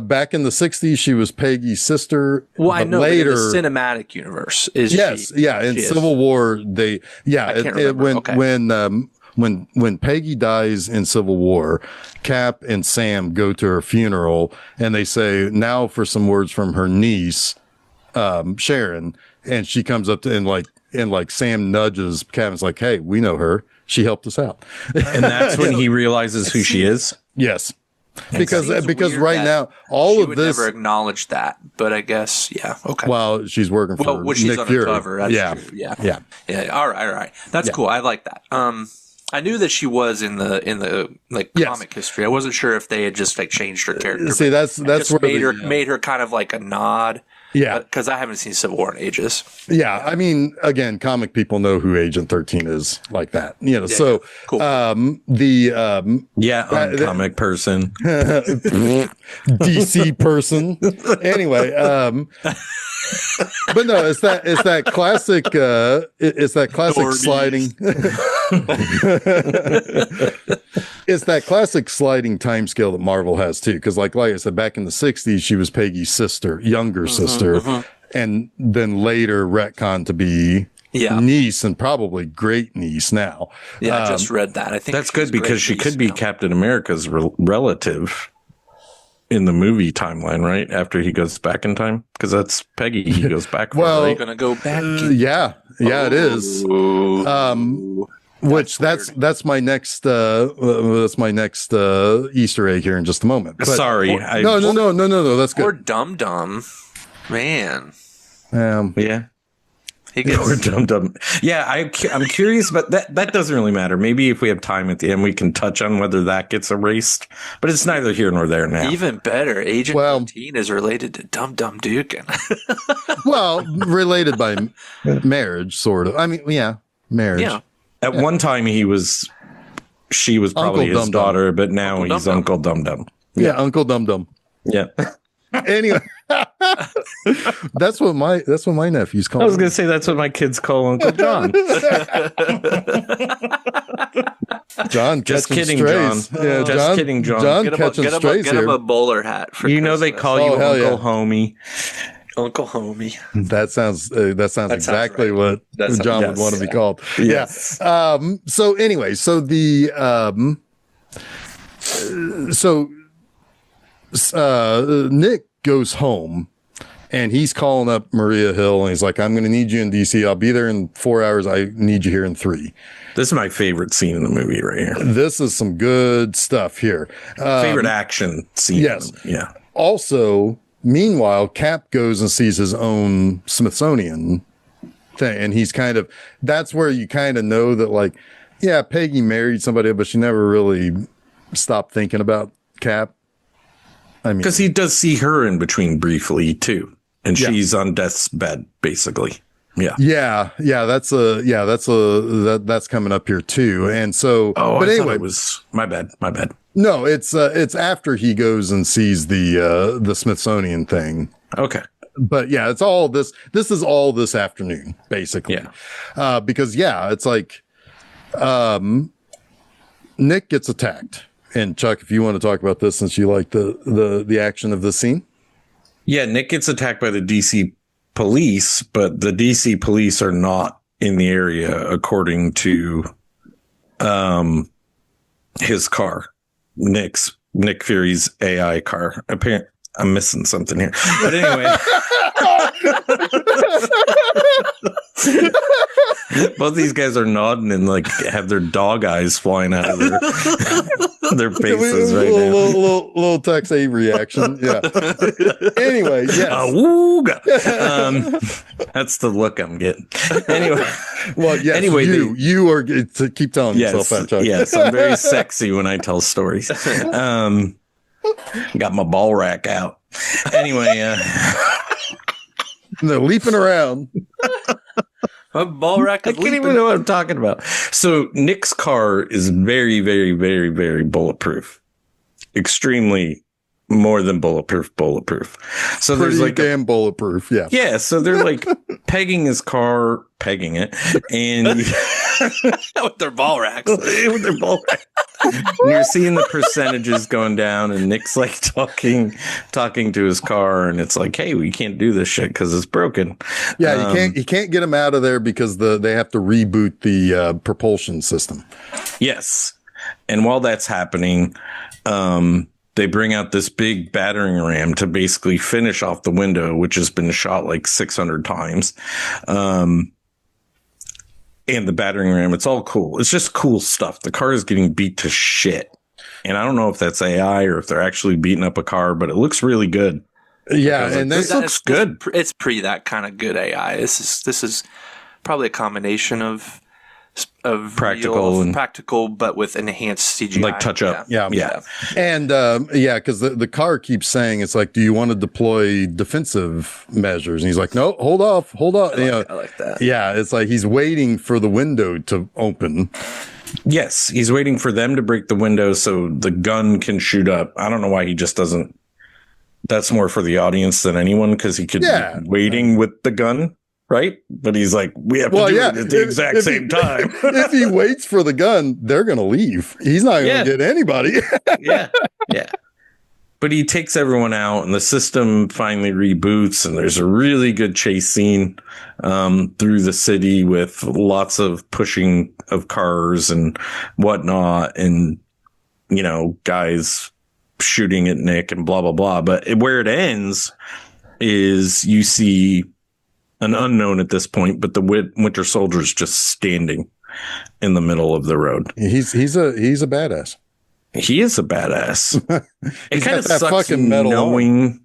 Back in the 60s, she was Peggy's sister. Well, I know. Later, in the cinematic universe, is yes, she? Yeah. In Civil War, I can't remember. When Peggy dies in Civil War, Cap and Sam go to her funeral and they say, now for some words from her niece, Sharon. And she comes up to, and Sam nudges Cap and is like, hey, we know her. She helped us out. And that's when he realizes who she is. Yes. Because right now, all of this. Never acknowledged that, but I guess, yeah. Okay. Well, she's working for Nick she's on Fury. The cover. That's true. Yeah. All right. That's cool. I like that. I knew that she was in the comic history. I wasn't sure if they had just changed her character. See, that's where made her kind of like a nod. Yeah. Because I haven't seen Civil War in ages. Yeah. I mean, again, comic people know who Agent 13 is like that. You know, so Cool. Comic person. DC person. Anyway, but no, it's that classic sliding it's that classic sliding time scale that Marvel has too. Because like I said, back in the 60s, she was Peggy's sister, younger sister, and then later retconned to be niece and probably great niece now. Yeah, I just read that. I think that's good because she could be Captain America's relative in the movie timeline, right? After he goes back in time, because that's Peggy. He goes back. Well, right? Gonna go back. It is. Which that's my next Easter egg here in just a moment. But, sorry, no. That's good. Or Dum Dum, man. Yeah. Or Dum. Yeah, I'm curious, but that doesn't really matter. Maybe if we have time at the end, we can touch on whether that gets erased. But it's neither here nor there now. Even better, Agent 13 is related to Dum Dum Dugan. Well, related by marriage, sort of. I mean, marriage. Yeah. At one time, she was probably Uncle his daughter, but now Uncle he's Dum-Dum. Uncle Dum Dum. Yeah, Uncle Dum Dum. Yeah. Anyway, that's what my nephews call. I was going to say that's what my kids call Uncle John. John, just kidding, strays. John. Yeah, just kidding, John. John Get catching strays get him a bowler hat for Christmas. They call you Uncle Homie. Uncle Homie. That sounds exactly right. what John would want to be called. Yes. Yeah. So anyway, so the Nick goes home and he's calling up Maria Hill and he's like, I'm going to need you in DC. I'll be there in 4 hours. I need you here in 3. This is my favorite scene in the movie right here. This is some good stuff here. Favorite action scene. Yes. Yeah. Also, meanwhile, Cap goes and sees his own Smithsonian thing. And that's where you kind of know that, like, yeah, Peggy married somebody, but she never really stopped thinking about Cap. I mean, because he does see her in between briefly too. And she's on death's bed, basically. Yeah. That's coming up here too. And so, but anyway, it was my bad. No, it's after he goes and sees the Smithsonian thing. Okay. But yeah, it's all this. This is all this afternoon, basically. Yeah. Because it's like, Nick gets attacked. And Chuck, if you want to talk about this, since you like the action of this scene. Yeah, Nick gets attacked by the DC police, but the DC police are not in the area, according to his car, Nick Fury's AI car. Apparently, I'm missing something here, but anyway. Both these guys are nodding and like have their dog eyes flying out of their faces right now. Little Tex Avery action. Yeah. Anyway, yes. That's the look I'm getting. Anyway. Well, yes. Anyway, you are to keep telling yourself that, Chuck. Yes, I'm very sexy when I tell stories. Got my ball rack out. Anyway, they're leaping around. My ball rack I can't even know what I'm talking about. So Nick's car is very, very, very, very bulletproof. Extremely more than bulletproof. So pretty there's like damn bulletproof. Yeah. Yeah. So they're like pegging it, and with their ball racks. With their ball racks. And you're seeing the percentages going down, and Nick's like talking to his car, and it's like, hey, we can't do this shit because it's broken. Yeah, you can't get them out of there because they have to reboot the propulsion system. Yes, and while that's happening, they bring out this big battering ram to basically finish off the window, which has been shot like 600 times. And the battering ram, it's all cool. It's just cool stuff. The car is getting beat to shit. And I don't know if that's AI or if they're actually beating up a car, but it looks really good. Yeah, and this looks good. It's that kind of good AI. This is probably a combination of practical, but with enhanced CGI, like touch up. Yeah. And because the car keeps saying, it's like, do you want to deploy defensive measures? And he's like, no, hold off. I like that. Yeah, it's like he's waiting for the window to open. Yes, he's waiting for them to break the window so the gun can shoot up. I don't know why he just doesn't. That's more for the audience than anyone, because he could be waiting with the gun, right? But he's like, we have to do it at the exact same time. If he waits for the gun, they're going to leave. He's not going to get anybody. Yeah. But he takes everyone out, and the system finally reboots, and there's a really good chase scene through the city with lots of pushing of cars and whatnot, and, guys shooting at Nick and blah, blah, blah. But where it ends is you see an unknown at this point, but the Winter Soldier is just standing in the middle of the road. He's a badass. He is a badass. It kind of sucks fucking metal knowing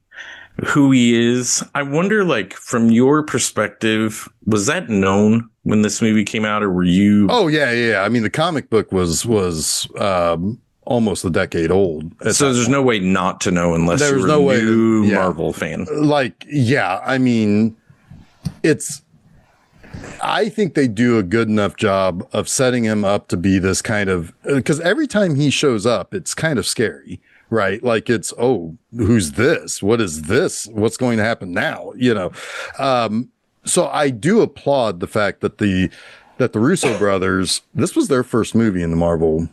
who he is. I wonder, like, from your perspective, was that known when this movie came out, or were you? Oh yeah. I mean, the comic book was almost a decade old. So there's no way not to know unless you're a new Marvel fan. Like, yeah, I mean, I think they do a good enough job of setting him up to be this kind of, because every time he shows up, it's kind of scary, right? Like it's, oh, who's this? What is this? What's going to happen now? So I do applaud the fact that the Russo brothers, this was their first movie in the Marvel,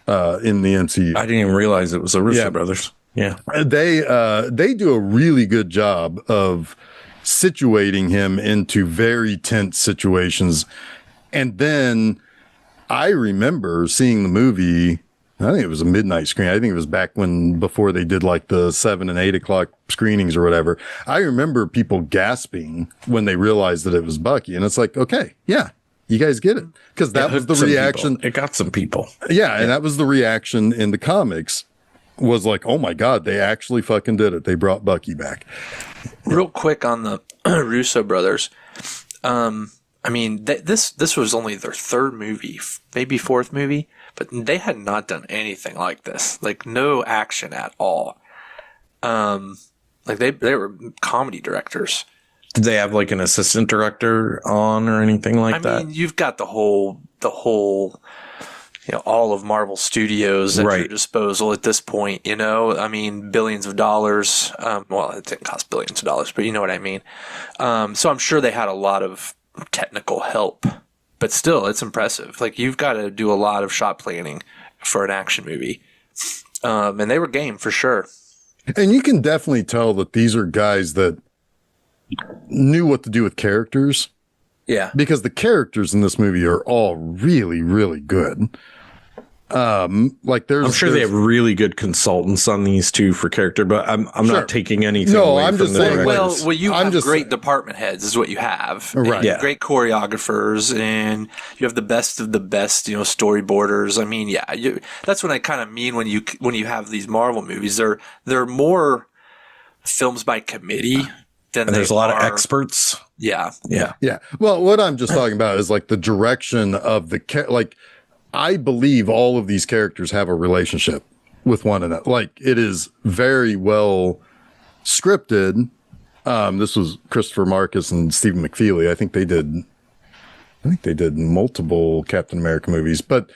in the MCU. I didn't even realize it was the Russo brothers. Yeah. They do a really good job of situating him into very tense situations. And then I remember seeing the movie, I think it was a midnight screen. I think it was back before they did like the 7 and 8 o'clock screenings or whatever. I remember people gasping when they realized that it was Bucky. And it's like, okay, yeah, you guys get it. Because that was the reaction. It got some people. Yeah. And that was the reaction in the comics, was like, oh my God, they actually fucking did it. They brought Bucky back. Real quick on the Russo brothers. I mean, this was only their third movie, maybe fourth movie, but they had not done anything like this. Like no action at all. Like they were comedy directors. Did they have like an assistant director on or anything like that? I mean, you've got the whole, all of Marvel Studios at your disposal at this point, I mean, billions of dollars. Well, it didn't cost billions of dollars, but you know what I mean? So I'm sure they had a lot of technical help, but still, it's impressive. Like, you've got to do a lot of shot planning for an action movie. And they were game for sure. And you can definitely tell that these are guys that knew what to do with characters. Yeah. Because the characters in this movie are all really, really good. I'm sure they have really good consultants on these two for character, but I'm not taking anything away I'm from just the saying, directors. Well, you have great department heads is what you have. Right. Yeah. Great choreographers, and you have the best of the best, storyboarders. I mean, that's what I kind of mean when you have these Marvel movies. They're more films by committee than there's a lot of experts. Yeah. Well, what I'm just talking about is like the direction of I believe all of these characters have a relationship with one another. Like, it is very well scripted. This was Christopher Marcus and Stephen McFeely. I think they did multiple Captain America movies, but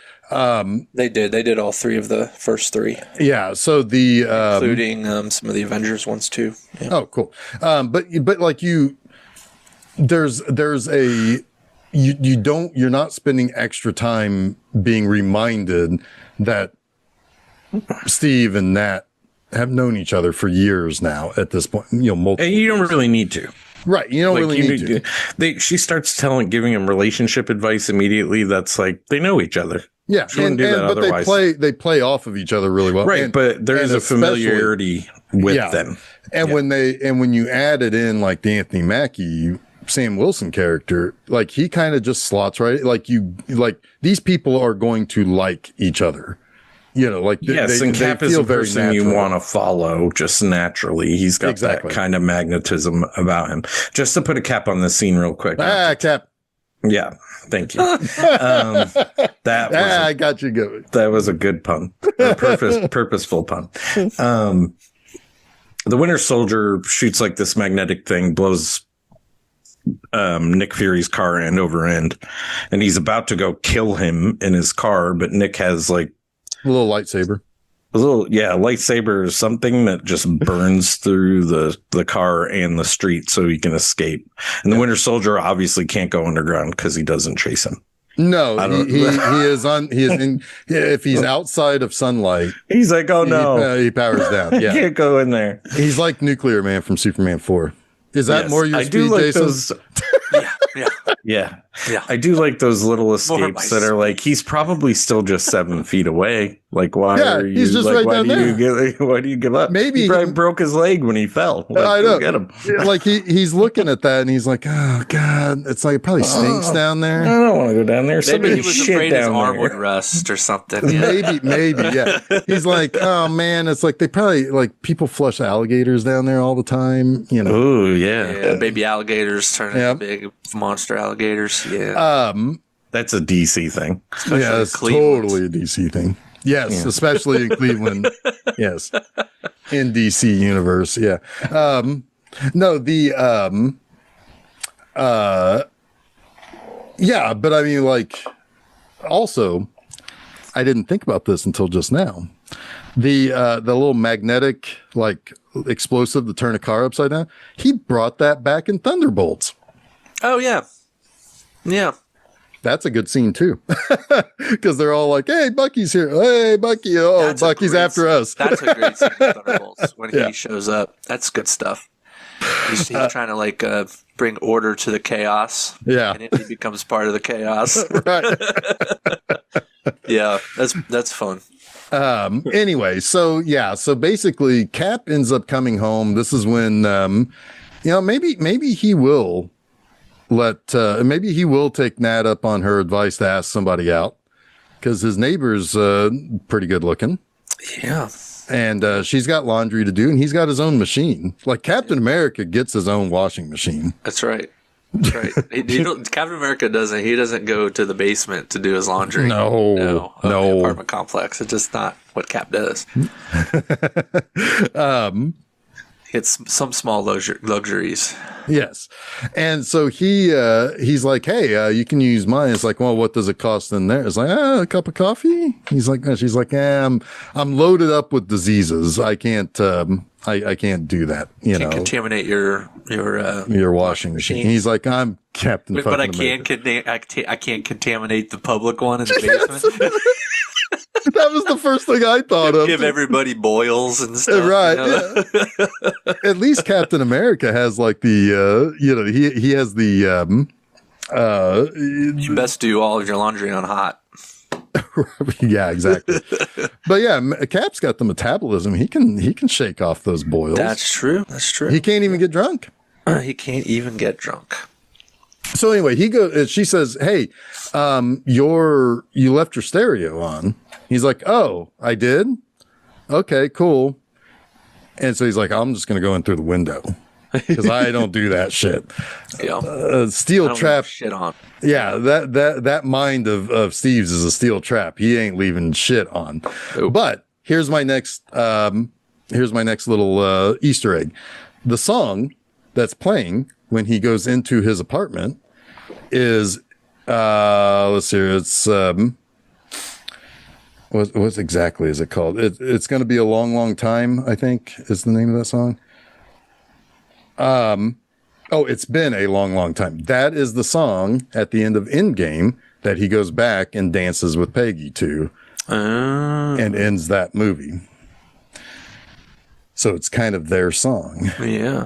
they did all three of the first three. Yeah, so including some of the Avengers ones too. Yeah. Oh, cool. But like you're not spending extra time being reminded that Steve and Nat have known each other for years now at this point, multiple and you don't really need to. Right. You don't really need to. She starts giving him relationship advice immediately. That's like, they know each other. Yeah. But they play off of each other really well. Right. But there is a familiarity with them. And when you added in like the Anthony Mackie, Sam Wilson character, like he kind of just slots right. Like these people are going to like each other, and Cap is a person you want to follow just naturally. He's got that kind of magnetism about him. Just to put a cap on this scene real quick. Cap. Yeah, thank you. I got you good. That was a good pun, purposeful pun. The Winter Soldier shoots like this magnetic thing, blows Nick Fury's car end over end, and he's about to go kill him in his car, but Nick has like a little lightsaber. Lightsaber is something that just burns through the car and the street so he can escape. And the Winter Soldier obviously can't go underground because he doesn't chase him. No, he is in, if he's outside of sunlight, he's like, oh no, he powers down. Yeah. He can't go in there. He's like Nuclear Man from Superman 4. Is that more your speed, like Jason? Those, yeah. I do like those little escapes that are like, he's probably still just 7 feet away. Like, why are you? He's just like, right down there. Why do you give up? Maybe he probably broke his leg when he fell. Like, I know. Get him. Like he's looking at that and he's like, oh god, it's like it probably stinks down there. I don't want to go down there. Maybe he was afraid his arm would rust or something. Maybe, yeah. He's like, oh man, it's like they probably like people flush alligators down there all the time. You know. Oh yeah. Baby alligators turn into big monster alligators. Yeah. That's a DC thing. Especially it's totally a DC thing. Yes, especially in Cleveland. Yes. In DC universe. Yeah. No, yeah, but I mean, like, also, I didn't think about this until just now. The little magnetic, like, explosive to turn a car upside down, he brought that back in Thunderbolts. Oh, yeah. Yeah. That's a good scene, too. Because they're all like, hey, Bucky's here. Hey, Bucky. Oh, that's Bucky's after us. That's a great scene in Thunderbolts when he shows up. That's good stuff. He's trying to, like, bring order to the chaos. Yeah. And he becomes part of the chaos. Right. Yeah, that's fun. Anyway, so basically Cap ends up coming home. This is when, maybe he will maybe he will take Nat up on her advice to ask somebody out because his neighbor's pretty good looking. Yeah. And she's got laundry to do and he's got his own machine. Like Captain America gets his own washing machine. That's right. That's right. Captain America doesn't. He doesn't go to the basement to do his laundry. No. Apartment complex. It's just not what Cap does. It's some small luxuries. Yes. And so he's like, hey, you can use mine. It's like, well, what does it cost in there? It's like, a cup of coffee. He's like, she's like, I'm loaded up with diseases. I can't, I can't do that. You know, contaminate your washing machine. He's like, I'm Captain. But I can't contaminate the public one in the basement. That was the first thing I thought of. Give everybody boils and stuff. Right. Yeah. At least Captain America has like the, he has the, you best do all of your laundry on hot. Yeah, exactly. But yeah, Cap's got the metabolism. He can shake off those boils. That's true. He can't even get drunk. He can't even get drunk. So anyway, she says, hey, you left your stereo on. He's like, oh, I did? Okay, cool. And so he's like, I'm just going to go in through the window because I don't do that shit. Yeah. Steel trap. Shit on. Yeah. That mind of Steve's is a steel trap. He ain't leaving shit on. Nope. But here's my next little Easter egg. The song that's playing when he goes into his apartment is, let's see, it's, what exactly is it called? It's going to be a long, long time, I think is the name of that song. It's been a long, long time. That is the song at the end of Endgame that he goes back and dances with Peggy to and ends that movie. So it's kind of their song. Yeah.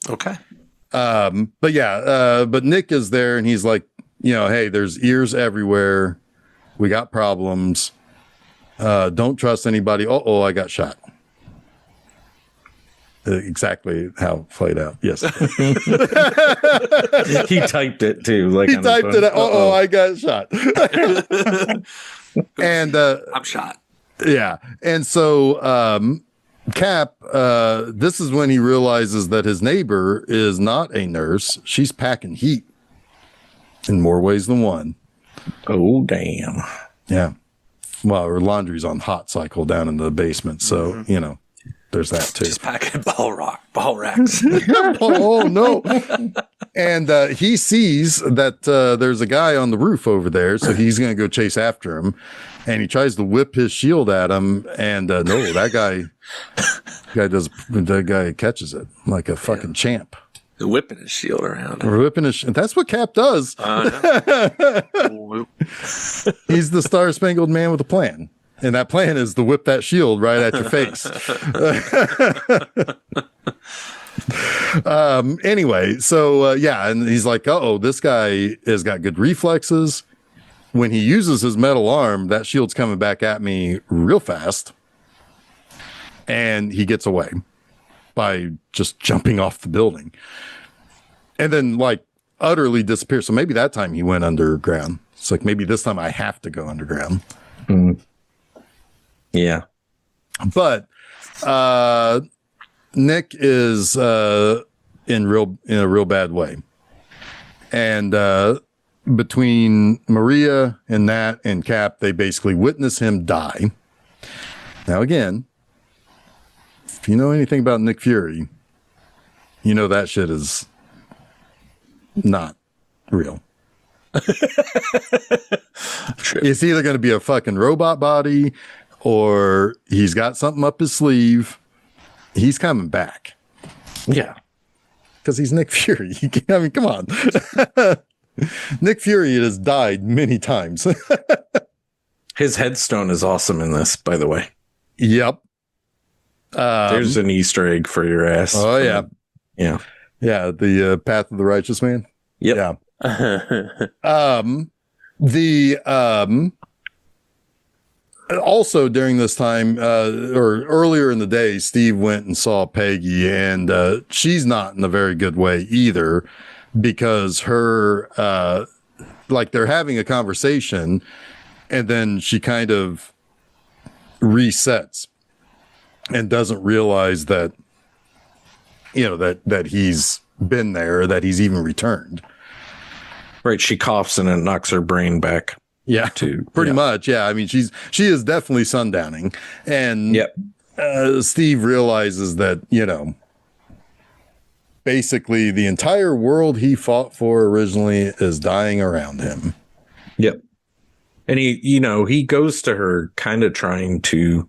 Okay. But Nick is there and he's like, hey, there's ears everywhere. We got problems. Don't trust anybody. I got shot. Exactly how it played out. Yes. He typed it too. Like he typed it. I got shot. And I'm shot. Yeah. And so Cap, this is when he realizes that his neighbor is not a nurse. She's packing heat. in more ways than one. Oh, damn. Yeah. Well, her laundry's on hot cycle down in the basement. So, there's that too. Just packing ball racks. Oh, no. And he sees that there's a guy on the roof over there. So he's going to go chase after him. And he tries to whip his shield at him. And no, that guy catches it like a fucking champ. Whipping his shield around. That's what Cap does. He's the star-spangled man with a plan. And that plan is to whip that shield right at your face. Anyway, so and he's like, uh-oh, this guy has got good reflexes. When he uses his metal arm, that shield's coming back at me real fast. And he gets away by just jumping off the building. And then, utterly disappears. So maybe that time he went underground. It's like, maybe this time I have to go underground. Mm. Yeah. But Nick is in a real bad way. And between Maria and Nat and Cap, they basically witness him die. Now, again, if you know anything about Nick Fury, you know that shit is not real. It's either going to be a fucking robot body or he's got something up his sleeve. He's coming back. Yeah. Because he's Nick Fury. I mean, come on. Nick Fury has died many times. His headstone is awesome in this, by the way. Yep. There's an Easter egg for your ass. Oh, yeah. Yeah. Yeah, the Path of the Righteous Man. Yep. Yeah. Also during this time, or earlier in the day, Steve went and saw Peggy, and she's not in a very good way either, because her, they're having a conversation, and then she kind of resets and doesn't realize that, that he's been there, that he's even returned. Right. She coughs and it knocks her brain back. Yeah, pretty much. Yeah. I mean, she is definitely sundowning. And Steve realizes that, basically the entire world he fought for originally is dying around him. Yep. And he goes to her kind of trying to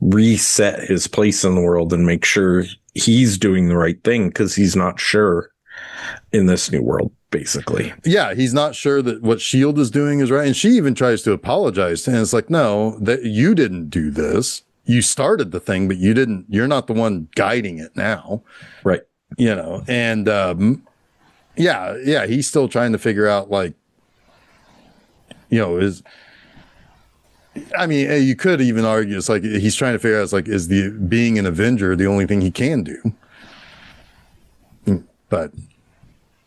reset his place in the world and make sure he's doing the right thing, because he's not sure in this new world, basically. Yeah, he's not sure that what S.H.I.E.L.D. is doing is right. And she even tries to apologize to him. It's like, no, that you didn't do this. You started the thing, but you're not the one guiding it now. Right. And he's still trying to figure out, you could even argue it's like he's trying to figure out, is the being an Avenger the only thing he can do? But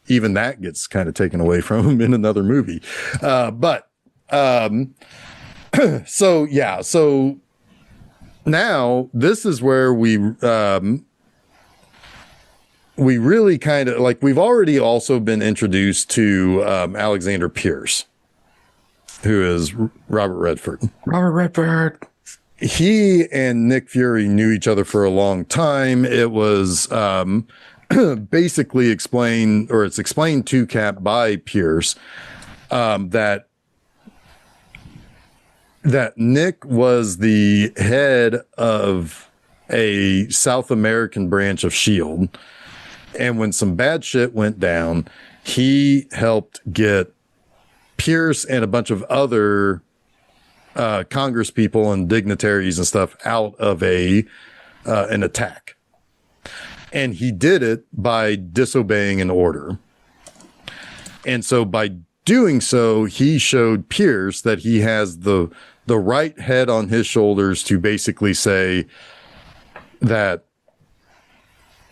even that gets kind of taken away from him in another movie. So now this is where we really kind of we've already also been introduced to Alexander Pierce, who is Robert Redford. He and Nick Fury knew each other for a long time. It was basically explained to Cap by Pierce that Nick was the head of a South American branch of S.H.I.E.L.D. And when some bad shit went down, he helped get Pierce and a bunch of other Congress people and dignitaries and stuff out of an attack. And he did it by disobeying an order. And so by doing so, he showed Pierce that he has the right head on his shoulders to basically say that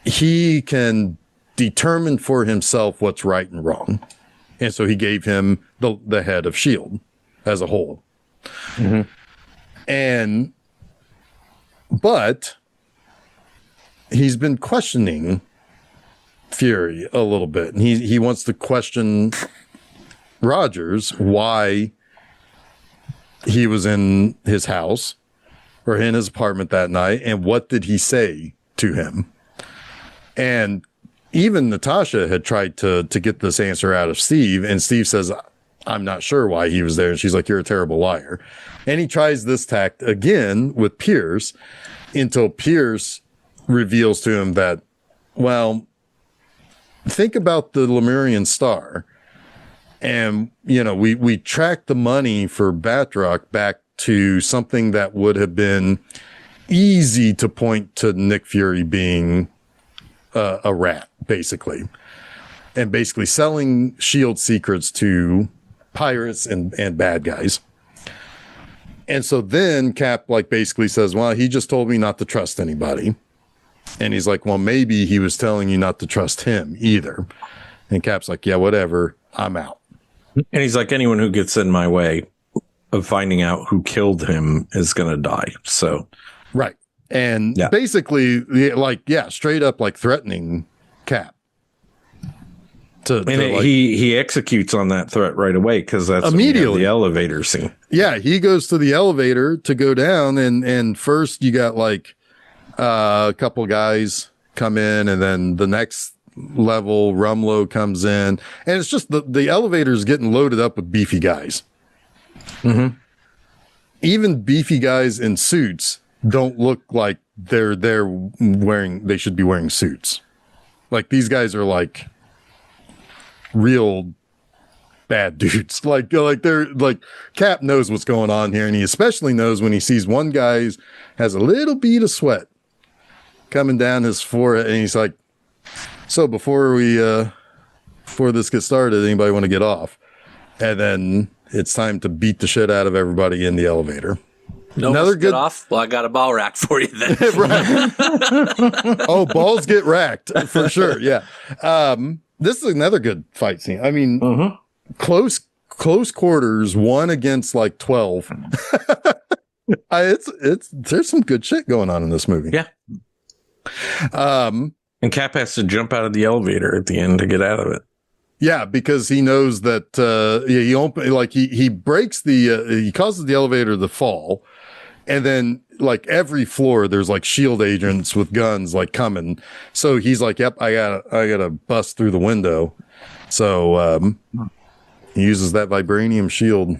he can determine for himself what's right and wrong. And so he gave him the head of S.H.I.E.L.D. as a whole. Mm-hmm. But he's been questioning Fury a little bit. And he wants to question Rogers why he was in his house or in his apartment that night, and what did he say to him. And even Natasha had tried to get this answer out of Steve, and Steve says, I'm not sure why he was there. And she's like, you're a terrible liar. And he tries this tact again with Pierce until Pierce reveals to him that, well, think about the Lemurian star. And, you know, we tracked the money for Batroc back to something that would have been easy to point to Nick Fury being a rat, basically. And basically selling S.H.I.E.L.D. secrets to pirates and bad guys. And so then Cap like basically says, well, he just told me not to trust anybody. And he's like, well, maybe he was telling you not to trust him either. And Cap's like, yeah, whatever, I'm out. And he's like, anyone who gets in my way of finding out who killed him is going to die. So, right. And basically, like, yeah, straight up like threatening Cap. He executes on that threat right away, because that's immediately the elevator scene. Yeah, he goes to the elevator to go down, and first you got like a couple guys come in, and then the next level Rumlow comes in, and it's just the elevator's getting loaded up with beefy guys. Mm-hmm. Even beefy guys in suits don't look like they should be wearing suits. Like, these guys are like real bad dudes. Like they're like, Cap knows what's going on here, and he especially knows when he sees one guy has a little bead of sweat coming down his forehead, and he's like, so before this gets started, anybody want to get off? And then it's time to beat the shit out of everybody in the elevator. No, another good off. Well, I got a ball rack for you then. Right. Oh, balls get racked for sure. Yeah. This is another good fight scene. I mean, close quarters, 1 against like 12. There's some good shit going on in this movie. Yeah. And Cap has to jump out of the elevator at the end to get out of it. Yeah, because he knows that he breaks he causes the elevator to fall, and then like every floor there's like S.H.I.E.L.D. agents with guns like coming. So he's like, "Yep, I gotta bust through the window." So he uses that vibranium shield,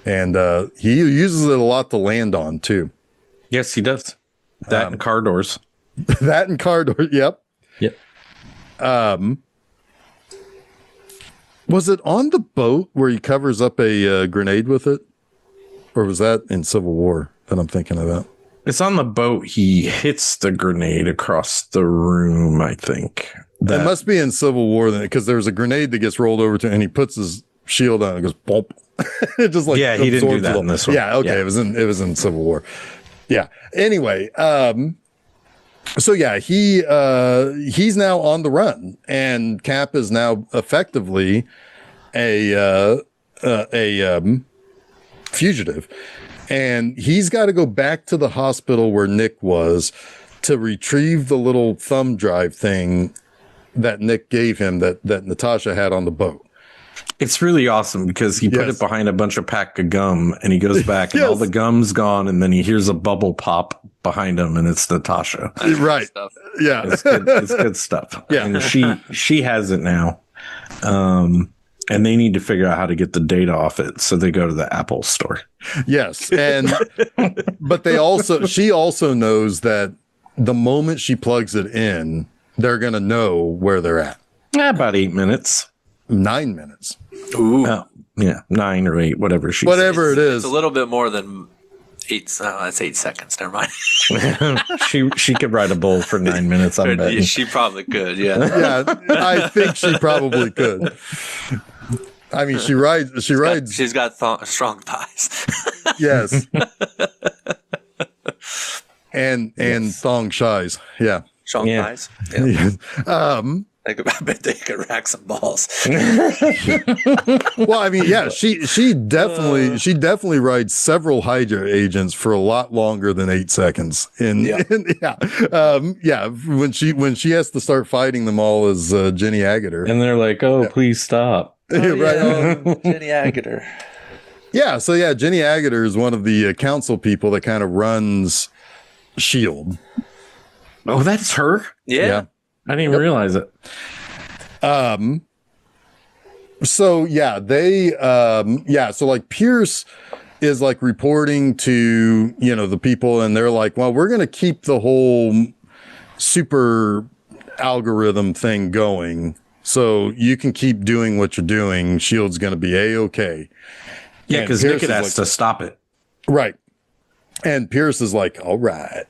and he uses it a lot to land on too. Yes, he does. That and car doors. That and car doors. Yep. Yep. Was it on the boat where he covers up a grenade with it? Or was that in Civil War that I'm thinking about? It's on the boat. He hits the grenade across the room, I think. It must be in Civil War then, because there's a grenade that gets rolled over to him, and he puts his shield on and goes, bump. It just like, yeah, he didn't do that in this one. Yeah, okay. Yeah. It was in Civil War. Yeah. Anyway, so yeah, he's now on the run, and Cap is now effectively a fugitive, and he's got to go back to the hospital where Nick was to retrieve the little thumb drive thing that Nick gave him that Natasha had on the boat. It's really awesome because he put it behind a bunch of pack of gum, and he goes back and all the gum's gone, and then he hears a bubble pop behind him, and it's Natasha. Right. Yeah. It's good stuff. Yeah. And she has it now. And they need to figure out how to get the data off it. So they go to the Apple store. Yes. And, but she also knows that the moment she plugs it in, they're going to know where they're at. About 8 minutes. 9 minutes. Ooh. Oh, yeah. 9 or 8, whatever it is. It's a little bit more than 8. That's 8 seconds. Never mind. She could ride a bull for 9 minutes. I'm betting. She probably could. Yeah. Yeah. I think she probably could. I mean, she rides. She's got strong thighs. Yes. And thong shies. Yeah. Strong thighs. Yeah. I bet they could rack some balls. Well, I mean, yeah, she definitely rides several Hydra agents for a lot longer than 8 seconds. When she has to start fighting them all as Jenny Agutter, and they're like, "Oh, please stop." Right. Jenny Agutter. Yeah. So yeah, Jenny Agutter is one of the council people that kind of runs Shield. Oh, that's her. Yeah. I didn't even realize it. So yeah, so like Pierce is like reporting to, the people, and they're like, well, we're going to keep the whole super algorithm thing going. So you can keep doing what you're doing. Shield's going to be A-okay. Yeah, because Nickett has to stop it. Right. And Pierce is like, all right,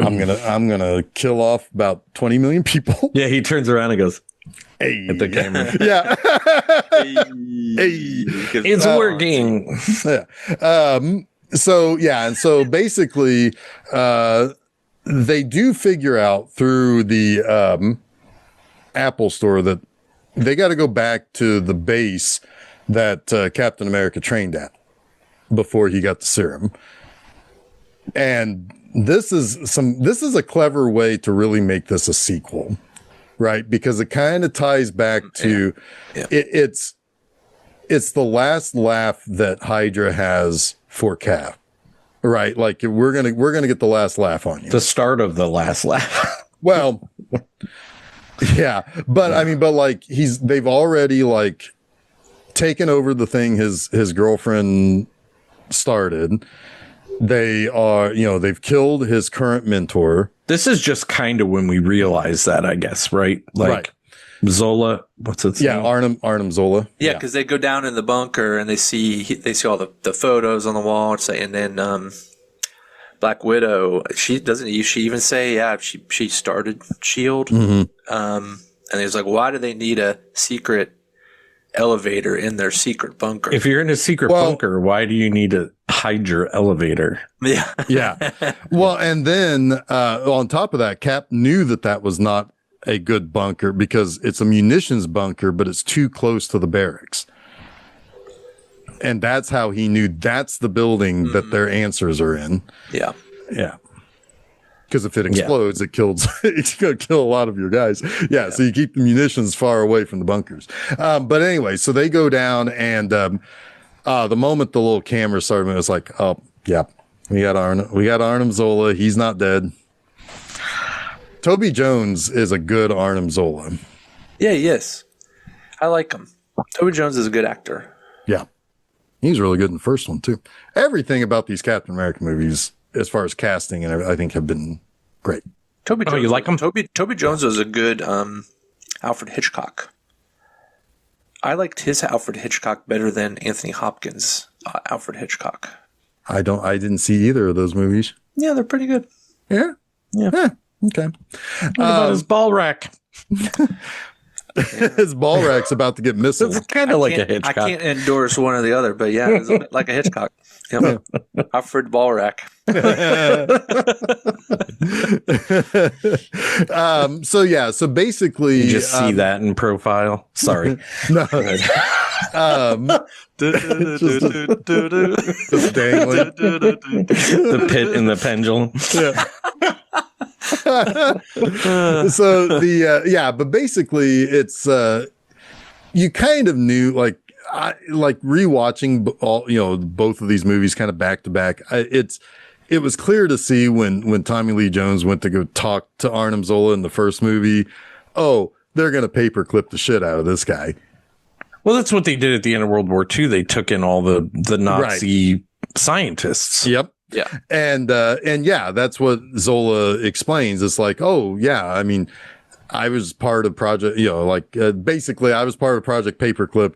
I'm gonna kill off about 20 million people. Yeah, he turns around and goes, hey. at the camera. Yeah. It's working. Yeah. So basically, they do figure out through the Apple store that they got to go back to the base that Captain America trained at before he got the serum. And this is a clever way to really make this a sequel, right? Because it kind of ties back to it's the last laugh that Hydra has for Cap, right? Like we're gonna get the last laugh on you. The start of the last laugh. Well, yeah, but I mean, but like they've already like taken over the thing his girlfriend started. They are, they've killed his current mentor. This is just kind of when we realize that, I guess, right? Like right. Zola, what's it? Yeah, Arnim Zola. Yeah, because they go down in the bunker and they see all the photos on the wall, and then Black Widow. She even say she started Shield. Mm-hmm. And he's like, why do they need a secret elevator in their secret bunker? If you're in a secret bunker, why do you need a Hydra elevator? Yeah. Yeah. Well, and then on top of that, Cap knew that was not a good bunker because it's a munitions bunker, but it's too close to the barracks. And that's how he knew that's the building that their answers are in. Yeah. Yeah. Because if it explodes, it's going to kill a lot of your guys. Yeah. So you keep the munitions far away from the bunkers. But anyway, so they go down, and the moment the little camera started moving, it was like, oh, yeah, we got Arnim Zola. He's not dead. Toby Jones is a good Arnim Zola. Yeah, he is. I like him. Toby Jones is a good actor. Yeah. He's really good in the first one, too. Everything about these Captain America movies, as far as casting and everything, I think have been great. Toby Jones, you like him? Toby Jones was a good Alfred Hitchcock. I liked his Alfred Hitchcock better than Anthony Hopkins' Alfred Hitchcock. I didn't see either of those movies. Yeah, they're pretty good. Yeah? Yeah. Okay. What about his ball rack? His ball rack's about to get missiles. It's kind of like a Hitchcock. I can't endorse one or the other, but yeah, it's like a Hitchcock. Yep. Alfred Ballrack. So basically, you just see that in profile. Sorry. No. Just dangling. The pit and the pendulum. Yeah. But basically it's you kind of knew, like rewatching all, both of these movies kind of back to back. It was clear to see when Tommy Lee Jones went to go talk to Arnim Zola in the first movie. Oh, they're going to paperclip the shit out of this guy. Well, that's what they did at the end of World War II. They took in all the Nazi scientists. Yep. Yeah. And that's what Zola explains. It's like, oh yeah, I mean, I was part of Project, basically I was part of Project Paperclip.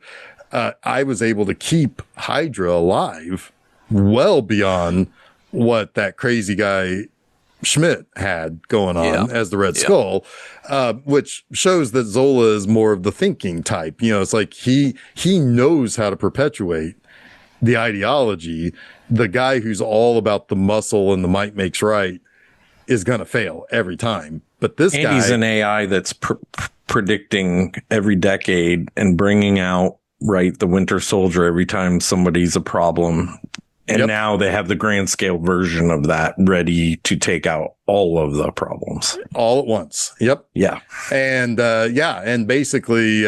I was able to keep Hydra alive well beyond what that crazy guy Schmidt had going on as the Red Skull, which shows that Zola is more of the thinking type. It's like he knows how to perpetuate the ideology. The guy who's all about the muscle and the might makes right is going to fail every time. But this guy, he's an AI that's predicting every decade and bringing out the Winter Soldier every time somebody's a problem. And now they have the grand scale version of that ready to take out all of the problems all at once. Yep. Yeah. And basically,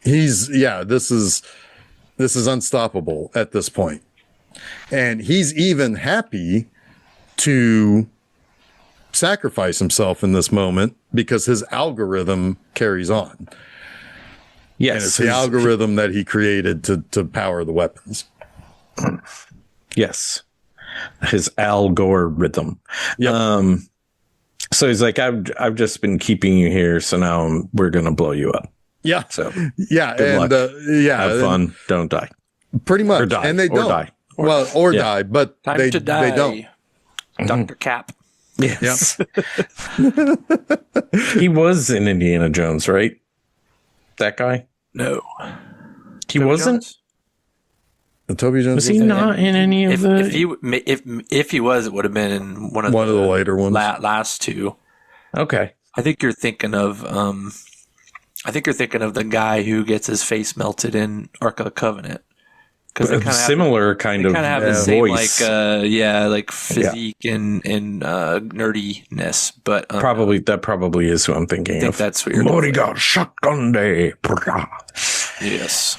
This is unstoppable at this point. And he's even happy to sacrifice himself in this moment because his algorithm carries on. Yes. And it's the algorithm that he created to power the weapons. Yes. His algorithm. Yep. So he's like, I've just been keeping you here, so now we're gonna blow you up. Yeah. So yeah, good and luck. Have fun. Don't die. Pretty much. Or die. And they Or don't. die. Die, but Time they to die. they don't. Dr. Cap. Yes. He was in Indiana Jones, right? That guy? No. He Toby wasn't? Jones? The Toby Jones. Was he not in any of the... If he was, it would have been in one of the later ones. Last two. Okay. I think you're thinking of the guy who gets his face melted in Ark of the Covenant. Because they similar kind of have the same voice. like physique and nerdiness. But that probably is who I'm thinking I think of. that's what you're Moriga shotgun day. Yes.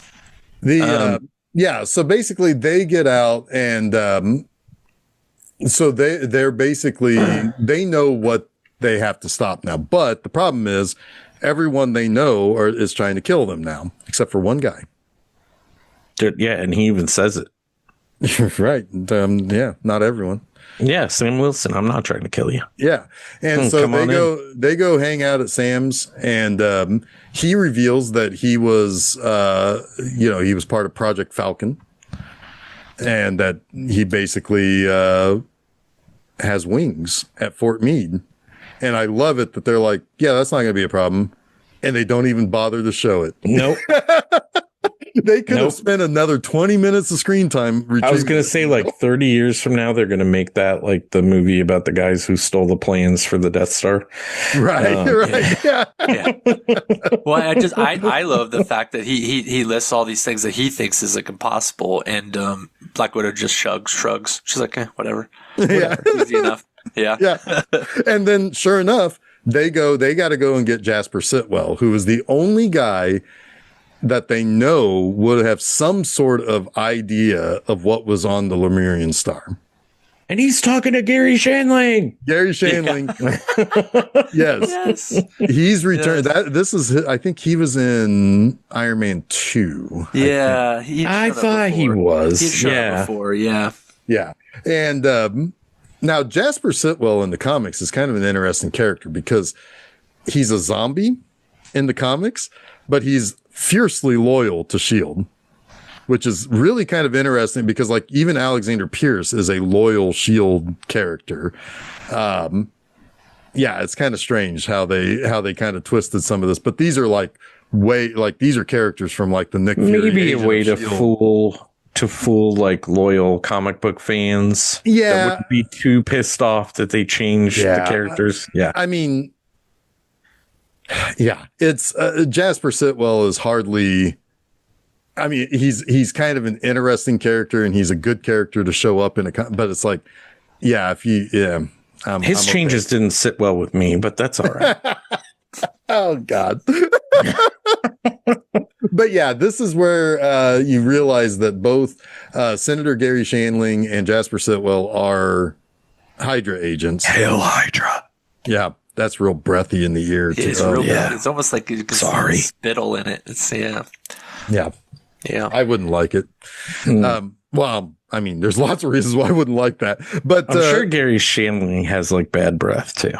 So basically they get out and so they're basically they know what they have to stop now. But the problem is everyone they know is trying to kill them now, except for one guy. Yeah, and he even says it. Right. Not everyone. Yeah, Sam Wilson, I'm not trying to kill you. Yeah. And so they go hang out at Sam's, and he reveals that he was he was part of Project Falcon, and that he basically has wings at Fort Meade. And I love it that they're like, yeah, that's not going to be a problem. And they don't even bother to show it. Nope. They could have spent another 20 minutes of screen time. I was going to say, like 30 years from now, they're going to make that like the movie about the guys who stole the plans for the Death Star. Right. Right. Yeah. Well, I love the fact that he lists all these things that he thinks is like impossible, and Black Widow just shrugs. She's like, whatever. Yeah. Easy enough. Yeah. Yeah. And then sure enough, they got to go and get Jasper Sitwell, who is the only guy that they know would have some sort of idea of what was on the Lemurian star. And he's talking to Gary Shandling. Gary Shandling. Yeah. Yes. He's returned. Yes. I think he was in Iron Man 2. Yeah. I thought he was. He'd shown up before. Yeah. Yeah. And now Jasper Sitwell in the comics is kind of an interesting character because he's a zombie in the comics, but he's fiercely loyal to S.H.I.E.L.D., which is really kind of interesting because like even Alexander Pierce is a loyal S.H.I.E.L.D. character. It's kind of strange how they kind of twisted some of this, but these are these are characters from like the Nick Fury. Maybe a way to fool like loyal comic book fans. Yeah. That wouldn't be too pissed off that they changed the characters. Yeah. I mean, yeah, it's Jasper Sitwell is hardly. I mean, he's kind of an interesting character, and he's a good character to show up in but it's like, his changes didn't sit well with me, but that's all right. Oh God. But yeah, this is where you realize that both Senator Gary Shandling and Jasper Sitwell are Hydra agents. Hail Hydra. Yeah. That's real breathy in the ear. It's real. Yeah. It's almost like you can spittle in it. It's Yeah. Yeah. I wouldn't like it. Well, I mean, there's lots of reasons why I wouldn't like that. But I'm sure Gary Shandling has like bad breath too.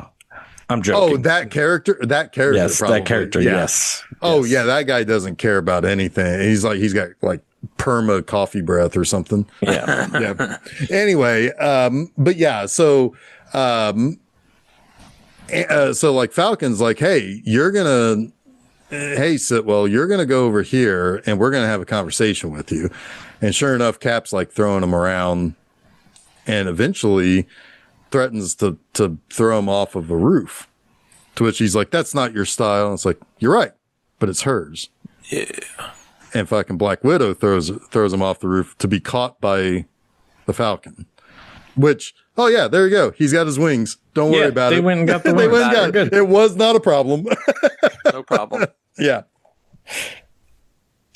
I'm joking. Oh, that character. Yes, probably. that character. Yeah. Yes. Oh, yeah. That guy doesn't care about anything. He's got like perma coffee breath or something. Yeah. Yeah. Anyway, but yeah. So like Falcon's like, hey, Sitwell, you're going to go over here and we're going to have a conversation with you. And sure enough, Cap's like throwing him around and eventually threatens to throw him off of a roof, to which he's like, that's not your style. And it's like, you're right, but it's hers. Yeah. And fucking Black Widow throws him off the roof to be caught by the Falcon, which, oh yeah, there you go. He's got his wings. Don't worry about it. They went and got the wings. They went and got it. It was not a problem. No problem. Yeah.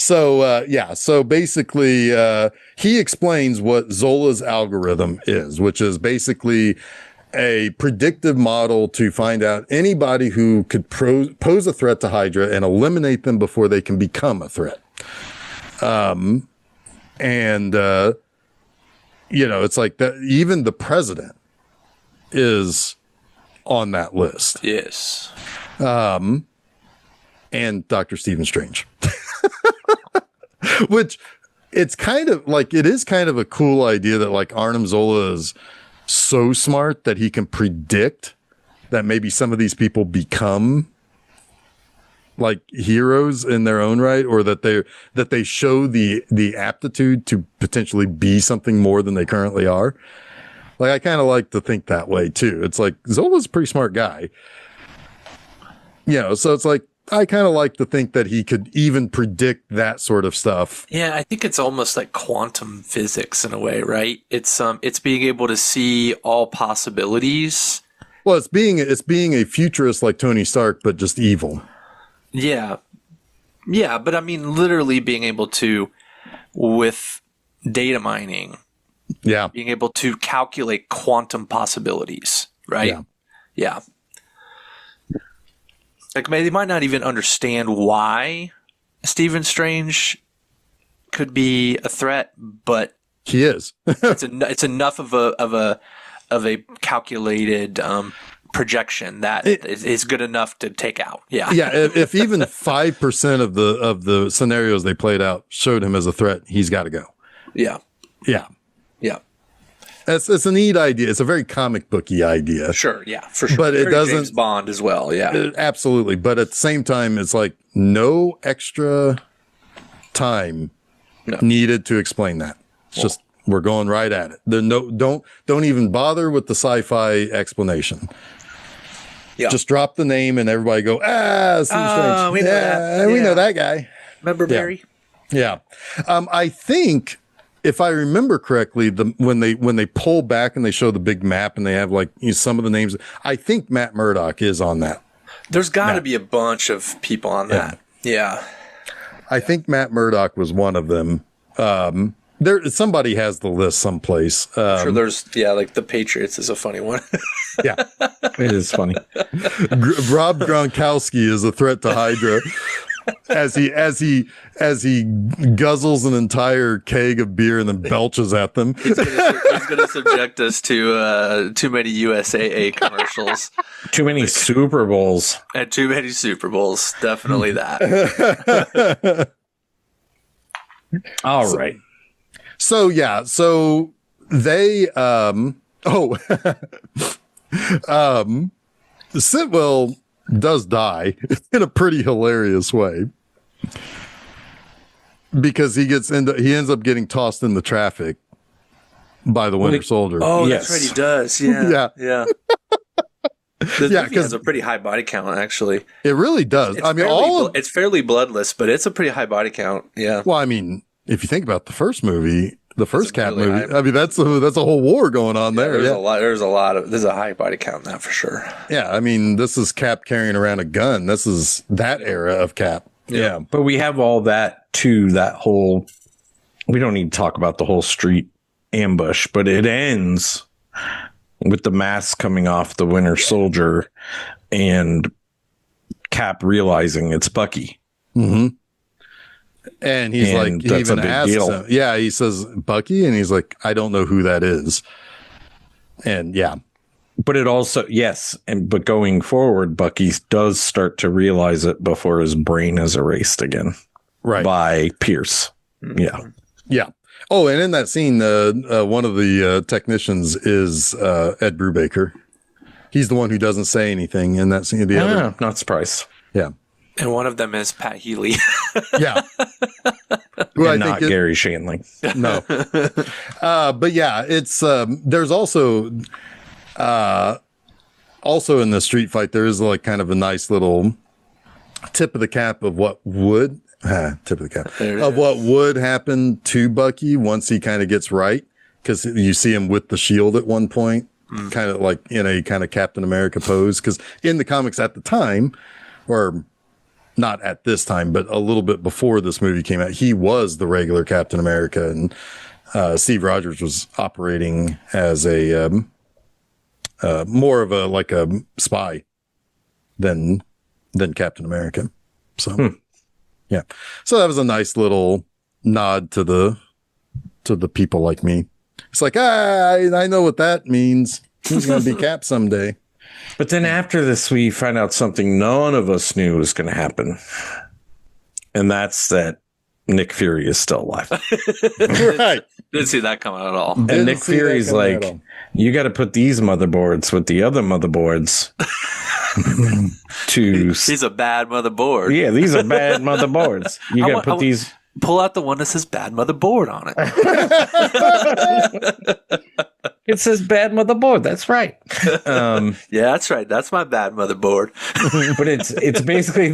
So basically, he explains what Zola's algorithm is, which is basically a predictive model to find out anybody who could pose a threat to Hydra and eliminate them before they can become a threat. It's like that. Even the president is on that list. Yes. And Dr. Stephen Strange. Which it is kind of a cool idea that like Arnim Zola is so smart that he can predict that maybe some of these people become like heroes in their own right, or that they show the aptitude to potentially be something more than they currently are. Like, I kind of like to think that way too. It's like Zola's a pretty smart guy, so it's like, I kind of like to think that he could even predict that sort of stuff. Yeah, I think it's almost like quantum physics in a way, right? It's being able to see all possibilities. Well, it's being a futurist like Tony Stark, but just evil. Yeah. Yeah, but I mean, literally being able to, with data mining, being able to calculate quantum possibilities, right? Yeah. Like, they might not even understand why Stephen Strange could be a threat, but he is. it's enough of a calculated projection that is good enough to take out. Yeah. Yeah. If even 5% of the scenarios they played out showed him as a threat, he's got to go. Yeah. Yeah. Yeah. It's a neat idea. It's a very comic booky idea. Sure. Yeah. For sure. But it doesn't. James Bond as well. Yeah. Absolutely. But at the same time, it's like no extra time needed to explain that. It's just, we're going right at it. Don't even bother with the sci-fi explanation. Yeah. Just drop the name and everybody go, Stephen Strange. We know that. We know that guy. Remember Barry? Yeah. I think, if I remember correctly, when they pull back and they show the big map and they have like some of the names, I think Matt Murdock is on that. There's got to be a bunch of people on that. Yeah. I think Matt Murdock was one of them. Somebody has the list someplace. Sure, there's like the Patriots is a funny one. Yeah, it is funny. Rob Gronkowski is a threat to Hydra. As he guzzles an entire keg of beer and then belches at them. He's going to subject us to too many USAA commercials. Too many Super Bowls. And too many Super Bowls. Definitely that. All right. So they Sitwell does die in a pretty hilarious way, because he ends up getting tossed in the traffic by the Winter Soldier. Oh, yes. That's right, he does. Yeah. Yeah. This movie has a pretty high body count, actually. It really does. It's fairly bloodless, but it's a pretty high body count. Yeah. Well, I mean, if you think about the first movie, the first Cap movie, I mean, that's a whole war going on there. There's a high body count in that for sure. Yeah. I mean, this is Cap carrying around a gun. This is that era of Cap. Yeah. But we have all that too, we don't need to talk about the whole street ambush, but it ends with the mask coming off the Winter Soldier and Cap realizing it's Bucky. Mm-hmm. And he's like, he even asks him, he says, Bucky? And he's like, I don't know who that is. And but it also, but going forward, Bucky does start to realize it before his brain is erased again. Right. By Pierce. Yeah. Yeah. Oh, and in that scene, one of the technicians is Ed Brubaker. He's the one who doesn't say anything in that scene. Not surprised. Yeah. And one of them is Pat Healy. Yeah. And not Gary Shandling. No. But yeah, it's there's also in the street fight, there is like kind of a nice little tip of the cap of what would happen to Bucky once he kind of gets right, because you see him with the shield at one point, kind of like in a kind of Captain America pose, because in the comics at the time, or not at this time, but a little bit before this movie came out, he was the regular Captain America, and Steve Rogers was operating as a more of a spy than Captain America. So yeah, so that was a nice little nod to the people like me. It's like, I know what that means. He's going to be Cap someday. But then after this, we find out something none of us knew was going to happen. And that's that Nick Fury is still alive. Right. Didn't see that coming at all. And Nick Fury's like, you got to put these motherboards with the other motherboards. He's a bad motherboard. Yeah, these are bad motherboards. You got to put these. Pull out the one that says bad motherboard on it. It says bad motherboard. That's right. Yeah, that's right. That's my bad motherboard. But it's basically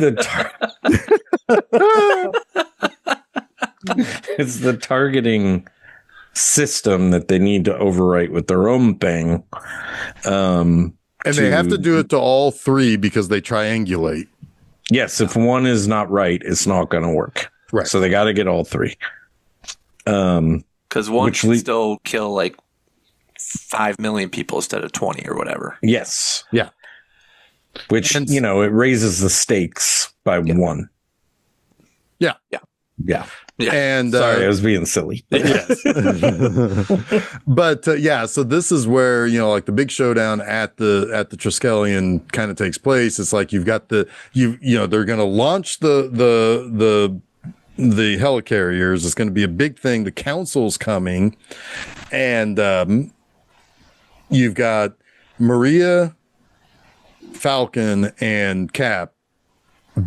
it's the targeting system that they need to overwrite with their own thing. And they have to do it to all three because they triangulate. Yes, if one is not right, it's not going to work. Right. So they got to get all three. Because one can still kill like 5 million people instead of 20 or whatever. Yes. Yeah. Which, it raises the stakes by one. Yeah. Yeah. Yeah. Yeah. And sorry, I was being silly. Yes. But so this is where, like the big showdown at the Triskelion kind of takes place. It's like you've got they're going to launch the helicarriers. It's going to be a big thing. The council's coming, and you've got Maria, Falcon, and Cap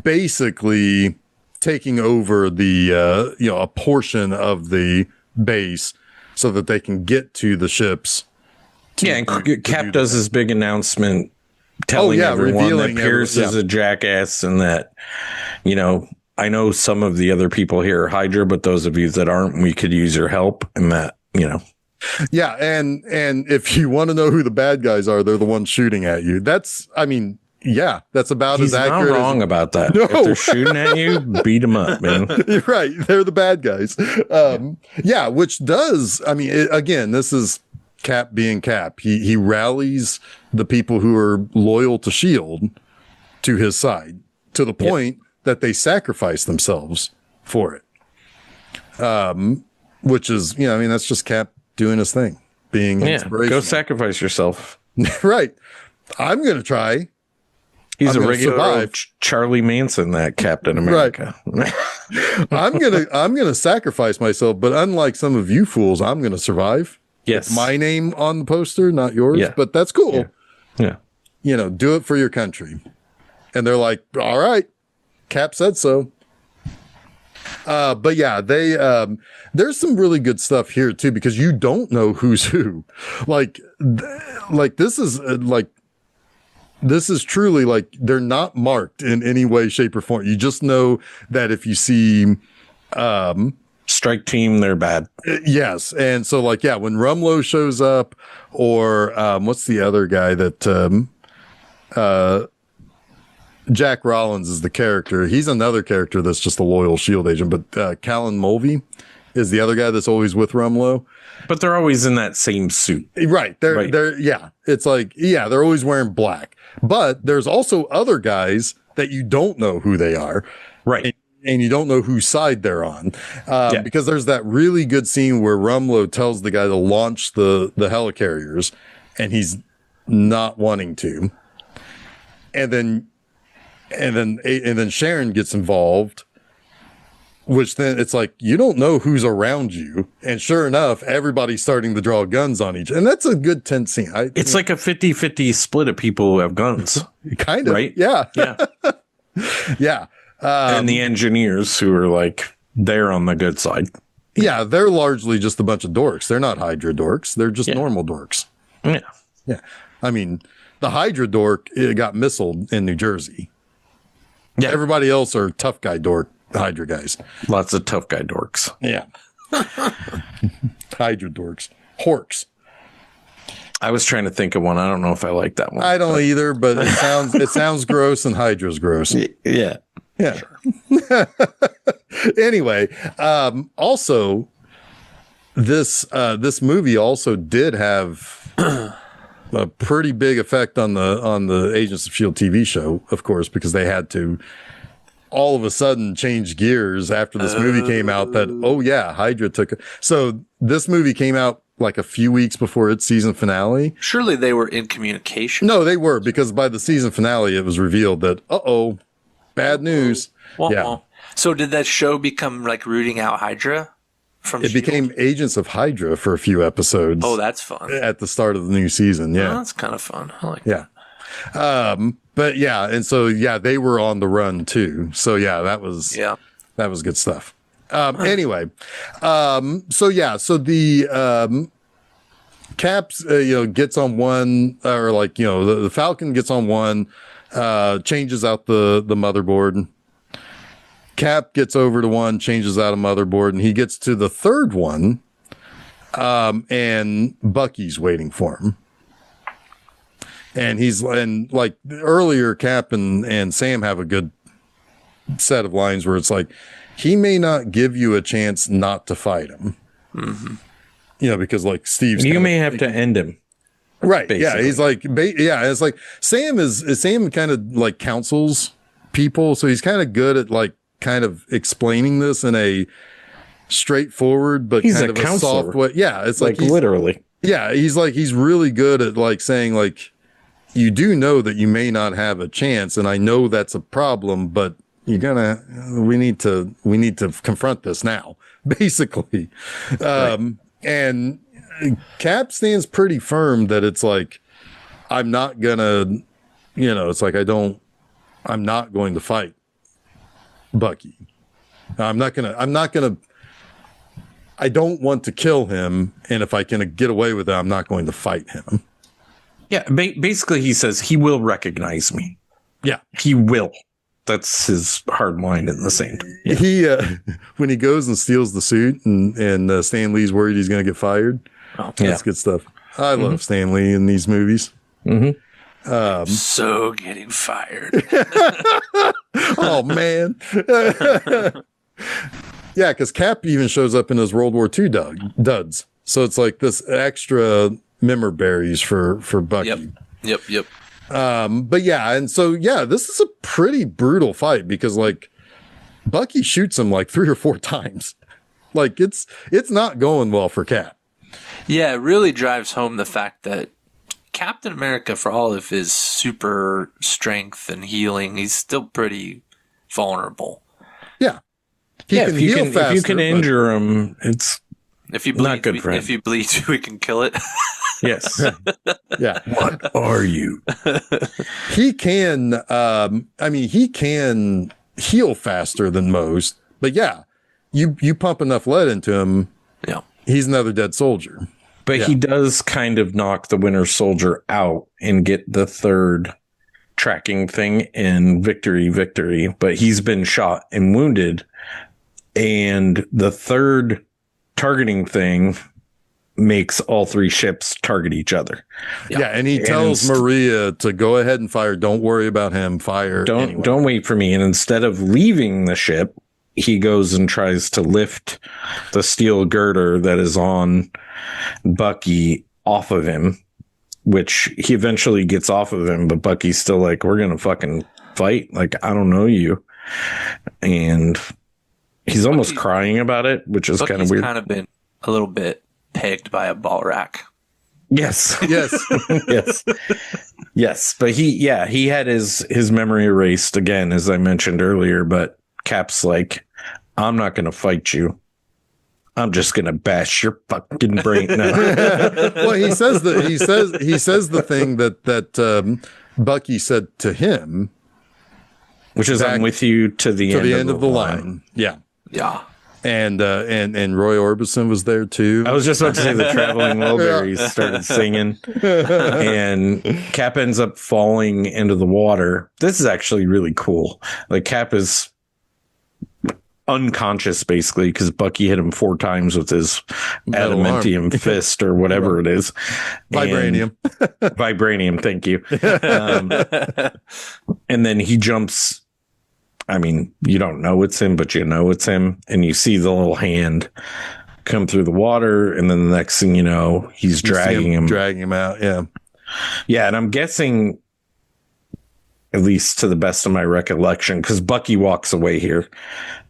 basically taking over the a portion of the base so that they can get to the ships. And Cap does his big announcement telling everyone that Pierce is a jackass and that, I know some of the other people here are Hydra, but those of you that aren't, we could use your help, and that, Yeah, and if you want to know who the bad guys are, they're the ones shooting at you. That's about as accurate. He's not wrong about that. No. If they're shooting at you, beat them up, man. You're right. They're the bad guys. Which does, again, this is Cap being Cap. He rallies the people who are loyal to S.H.I.E.L.D. to his side to the point that they sacrifice themselves for it. Which is, that's just Cap doing his thing, being inspirational. Go sacrifice yourself. Right. I'm going to try. He's a regular Charlie Manson, that Captain America. Right. I'm gonna sacrifice myself, but unlike some of you fools, I'm gonna survive. Yes. It's my name on the poster, not yours. Yeah. But that's cool. Yeah. Do it for your country. And they're like, all right, Cap said so. But yeah, they there's some really good stuff here too, because you don't know who's who. This is truly like they're not marked in any way, shape, or form. You just know that if you see strike team, they're bad. Yes. And so when Rumlow shows up, or what's the other guy that Jack Rollins is the character. He's another character that's just a loyal S.H.I.E.L.D. agent, but Callan Mulvey is the other guy that's always with Rumlow. But they're always in that same suit. Right. They're it's like, they're always wearing black. But there's also other guys that you don't know who they are. Right. And you don't know whose side they're on. Because there's that really good scene where Rumlow tells the guy to launch the helicarriers, and he's not wanting to. And then Sharon gets involved, which then it's like, you don't know who's around you. And sure enough, everybody's starting to draw guns on each. And that's a good tense scene. It's like a 50-50 split of people who have guns. Kind of. Right? Yeah. Yeah. Yeah. And the engineers who are they're on the good side. Yeah. They're largely just a bunch of dorks. They're not Hydra dorks. They're just normal dorks. Yeah. Yeah. The Hydra dork got missiled in New Jersey. Yeah. Everybody else are tough guy dork Hydra guys. Lots of tough guy dorks. Yeah. Hydra dorks. Horks. I was trying to think of one. I don't know if I like that one. I don't either, but it sounds gross, and Hydra's gross. Yeah. Yeah. Sure. Anyway, also this movie also did have a pretty big effect on the Agents of S.H.I.E.L.D. TV show, of course, because they had to all of a sudden change gears after this movie came out that, oh yeah, Hydra took it. So this movie came out like a few weeks before its season finale. Surely they were in communication. No, they were, because by the season finale, it was revealed that, bad news. Yeah. So did that show become like rooting out Hydra from It became Agents of Hydra for a few episodes. Oh, that's fun. At the start of the new season. Yeah. Oh, that's kind of fun. I like that. But yeah, and so yeah, they were on the run too. So yeah, that was good stuff. Anyway, so the Caps gets on one, or like the Falcon gets on one, changes out the motherboard. Cap gets over to one, changes out a motherboard, and he gets to the third one, and Bucky's waiting for him. And like earlier, Cap and Sam have a good set of lines where it's like, he may not give you a chance not to fight him. Mm-hmm. Because like Steve's, you may have to end him. Right. Basically. Yeah. He's like, it's like Sam kind of like counsels people. So he's kind of good at like kind of explaining this in a straightforward, but he's kind of a soft way. Yeah. It's like literally. Yeah. He's really good at like saying like, you do know that you may not have a chance, and I know that's a problem, but we need to confront this now, basically. Right. And Cap stands pretty firm that it's like, I'm not gonna, it's like, I'm not going to fight Bucky. I don't want to kill him. And if I can get away with it, I'm not going to fight him. Yeah, basically he says he will recognize me. Yeah, he will. That's his hard line in the sand. Yeah. He when he goes and steals the suit, and Stan Lee's worried he's going to get fired. Oh, that's good stuff. I love Stan Lee in these movies. Mm-hmm. So getting fired. Oh man. Yeah, because Cap even shows up in his World War II duds. So it's like this extra memorberries for Bucky. Yep. But yeah, and so yeah, this is a pretty brutal fight because like Bucky shoots him like 3 or 4 times. Like it's not going well for Cap. Yeah, it really drives home the fact that Captain America, for all of his super strength and healing, he's still pretty vulnerable. Yeah. He can heal faster, if you can injure him, it's not good for him. If you bleed, we can kill it. Yes. Yeah. What are you? He can, he can heal faster than most, but yeah, you pump enough lead into him. Yeah. He's another dead soldier. But he does kind of knock the Winter Soldier out and get the third tracking thing in victory. But he's been shot and wounded. And the third targeting thing makes all 3 ships target each other. Yeah, and he tells Maria to go ahead and fire. Don't worry about him. Fire. Don't wait for me. And instead of leaving the ship, he goes and tries to lift the steel girder that is on Bucky off of him, which he eventually gets off of him. But Bucky's still like, we're going to fucking fight. Like, I don't know you. And he's almost crying about it, which is kind of weird. He's kind of been a little bit pegged by a ball rack. Yes. Yes. But he had his memory erased again, as I mentioned earlier, but Cap's like, I'm not going to fight you. I'm just going to bash your fucking brain. No. Well, he says the thing that Bucky said to him, which is, I'm with you to the end of the line. Yeah. Yeah. And Roy Orbison was there too. I was just about to say the Traveling Wilburys started singing, and Cap ends up falling into the water. This is actually really cool. Like Cap is unconscious basically because Bucky hit him 4 times with his adamantium fist or whatever it is. Vibranium. Vibranium. Thank you. And then he jumps I mean, you don't know it's him, but you know it's him. And you see the little hand come through the water. And then the next thing you know, he's dragging him out. Yeah. Yeah. And I'm guessing, at least to the best of my recollection, because Bucky walks away here.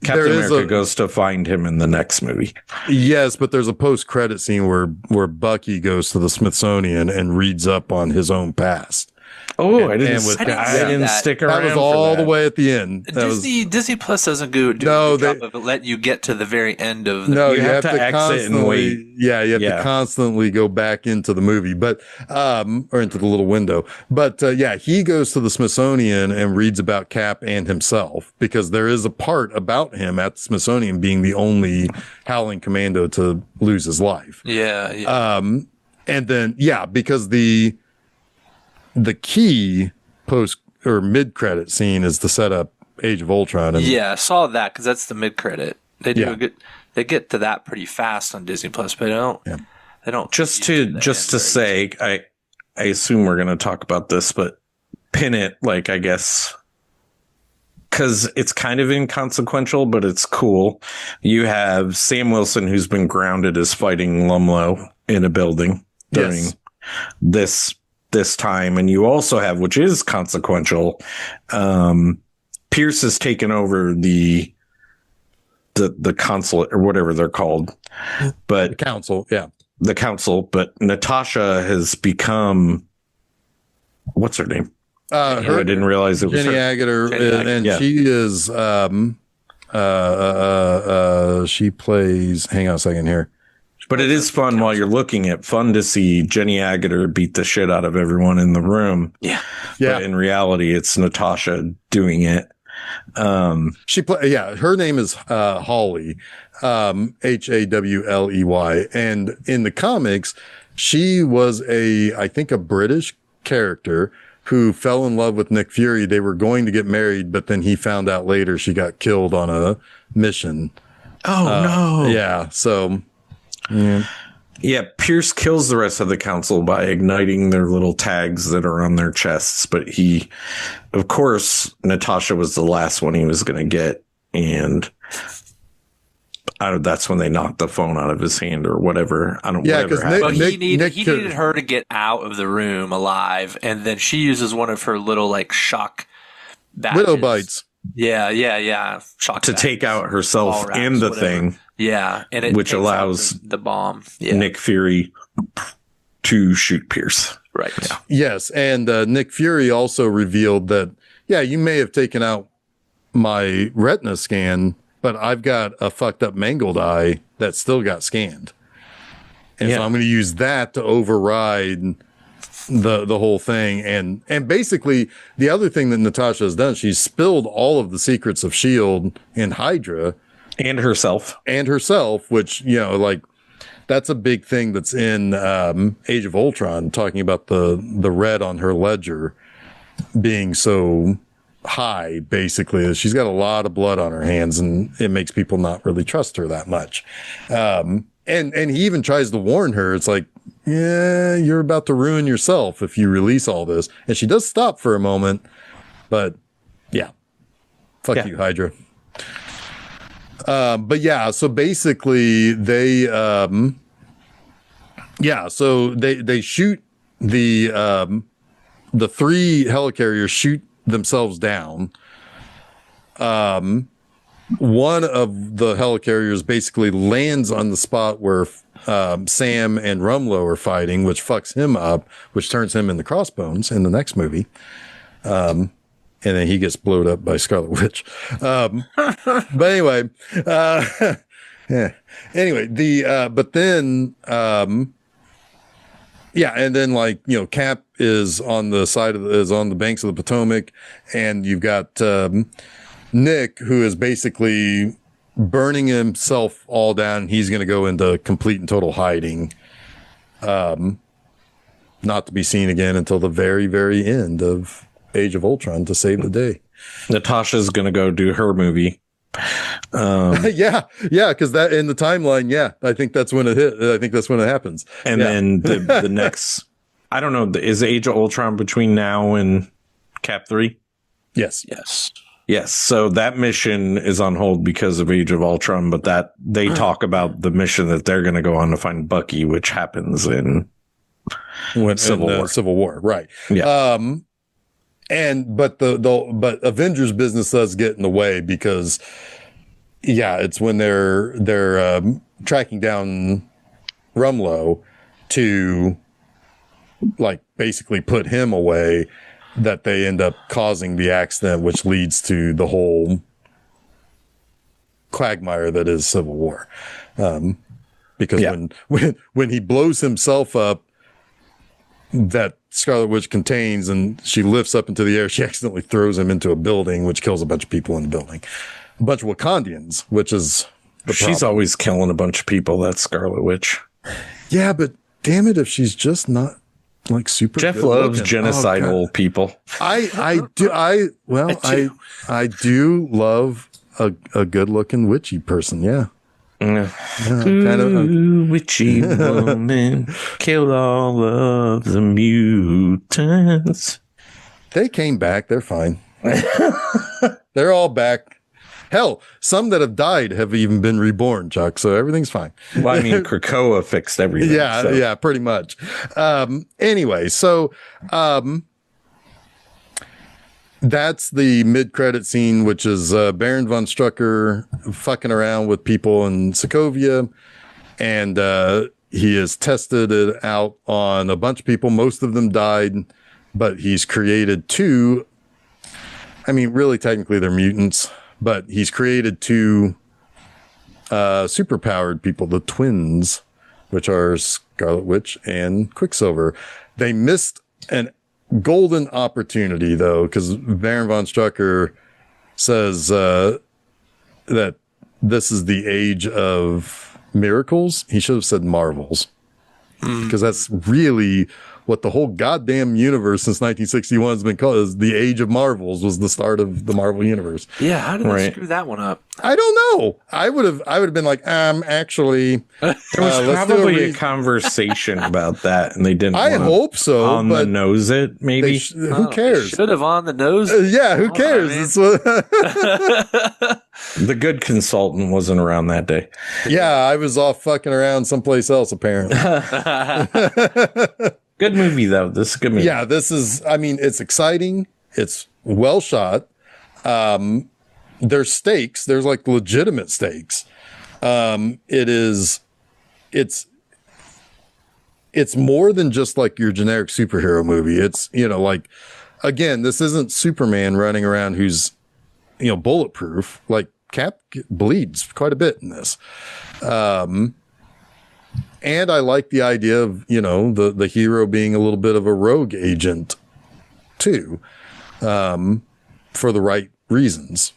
Captain America goes to find him in the next movie. Yes, but there's a post-credit scene where Bucky goes to the Smithsonian and reads up on his own past. Oh, I didn't stick around. That was all the way at the end. Disney Plus doesn't do a good job of letting you get to the very end of the movie. No, you have to exit and wait. Yeah, you have to constantly go back into the movie, but or into the little window. But he goes to the Smithsonian and reads about Cap and himself, because there is a part about him at the Smithsonian being the only Howling Commando to lose his life. Yeah. And then because the key post or mid credit scene is to set up Age of Ultron. And I saw that because that's the mid credit. They do a good. They get to that pretty fast on Disney Plus, but they don't. Yeah. They don't. Just to say, I assume we're going to talk about this, but pin it, like, I guess, because it's kind of inconsequential, but it's cool. You have Sam Wilson, who's been grounded as fighting Lumlow in a building during this time, and you also have, which is consequential, Pierce has taken over the consulate or whatever they're called, but the council. But Natasha has become, what's her name? I didn't realize it was Jenny Agutter, and she is she plays. Hang on a second here. But it is fun while you're looking to see Jenny Agutter beat the shit out of everyone in the room. Yeah. But in reality, it's Natasha doing it. Her name is Hawley, Hawley. And in the comics, she was I think a British character who fell in love with Nick Fury. They were going to get married, but then he found out later she got killed on a mission. Oh, no. Yeah. So... Yeah, Pierce kills the rest of the council by igniting their little tags that are on their chests. But of course, Natasha was the last one he was going to get. And that's when they knocked the phone out of his hand or whatever. Because he needed her to get out of the room alive. And then she uses one of her little shock badges. Widow bites. Yeah. Shock to take out herself and the thing. Yeah, and which allows the bomb. Nick Fury to shoot Pierce. Right. Yeah. Yes, and Nick Fury also revealed that you may have taken out my retina scan, but I've got a fucked up mangled eye that still got scanned, and so I'm going to use that to override the whole thing. And basically, the other thing that Natasha has done, she's spilled all of the secrets of S.H.I.E.L.D. and Hydra. And herself, which, that's a big thing that's in Age of Ultron, talking about the red on her ledger being so high, basically. She's got a lot of blood on her hands, and it makes people not really trust her that much. And he even tries to warn her. It's like, you're about to ruin yourself if you release all this. And she does stop for a moment, but fuck you, Hydra. So basically they shoot the three helicarriers shoot themselves down. One of the helicarriers basically lands on the spot where Sam and Rumlow are fighting, which fucks him up, which turns him into Crossbones in the next movie. And then he gets blown up by Scarlet Witch. But anyway, and then Cap is on the banks of the Potomac, and you've got Nick, who is basically burning himself all down. He's going to go into complete and total hiding, not to be seen again until the very, very end of Age of Ultron to save the day. Natasha's gonna go do her movie. Because that in the timeline, I think that's when it hit. I think that's when it happens. And then the next, I don't know, is Age of Ultron between now and Cap 3? Yes. Yes, so that mission is on hold because of Age of Ultron, but that they talk about the mission that they're going to go on to find Bucky, which happens in Civil War, right? Yeah. But but Avengers business does get in the way because, it's when they're tracking down Rumlow to like basically put him away, that they end up causing the accident, which leads to the whole quagmire that is Civil War. Because when he blows himself up, that Scarlet Witch contains, and she lifts up into the air, she accidentally throws him into a building, which kills a bunch of people in the building. A bunch of Wakandians, which is the problem. She's always killing a bunch of people, that Scarlet Witch. Yeah, but damn it, if she's just not like super Jeff loves genocidal people. I do love a good looking witchy person. Yeah. Kind of witchy woman killed all of the mutants. They came back. They're fine. They're all back. Hell, some that have died have even been reborn, Chuck. So everything's fine. Well, I mean, Krakoa fixed everything. Yeah, pretty much. Anyway, so that's the mid-credit scene, which is Baron von Strucker fucking around with people in Sokovia, and he has tested it out on a bunch of people. Most of them died, but he's created two. I mean, really, technically, they're mutants. But he's created two superpowered people, the twins, which are Scarlet Witch and Quicksilver. They missed an golden opportunity, though, because Baron von Strucker says that this is the age of miracles. He should have said marvels, because that's really what the whole goddamn universe since 1961 has been called. Is the age of marvels was the start of the Marvel universe. Yeah, how did they screw that one up? I don't know. I would have been like, actually, there was probably a conversation about that, and they didn't. I hope so. On the nose, it maybe. Who cares? Should have on the nose. Yeah, who cares? It's the good consultant wasn't around that day. Yeah, I was off fucking around someplace else apparently. Good movie, though. This is a good movie. Yeah, this is, I mean, it's exciting. It's well shot. There's stakes. There's like legitimate stakes. It's more than just like your generic superhero movie. It's, like, again, this isn't Superman running around who's, bulletproof. Like, Cap bleeds quite a bit in this. And I like the idea of, the hero being a little bit of a rogue agent too, for the right reasons.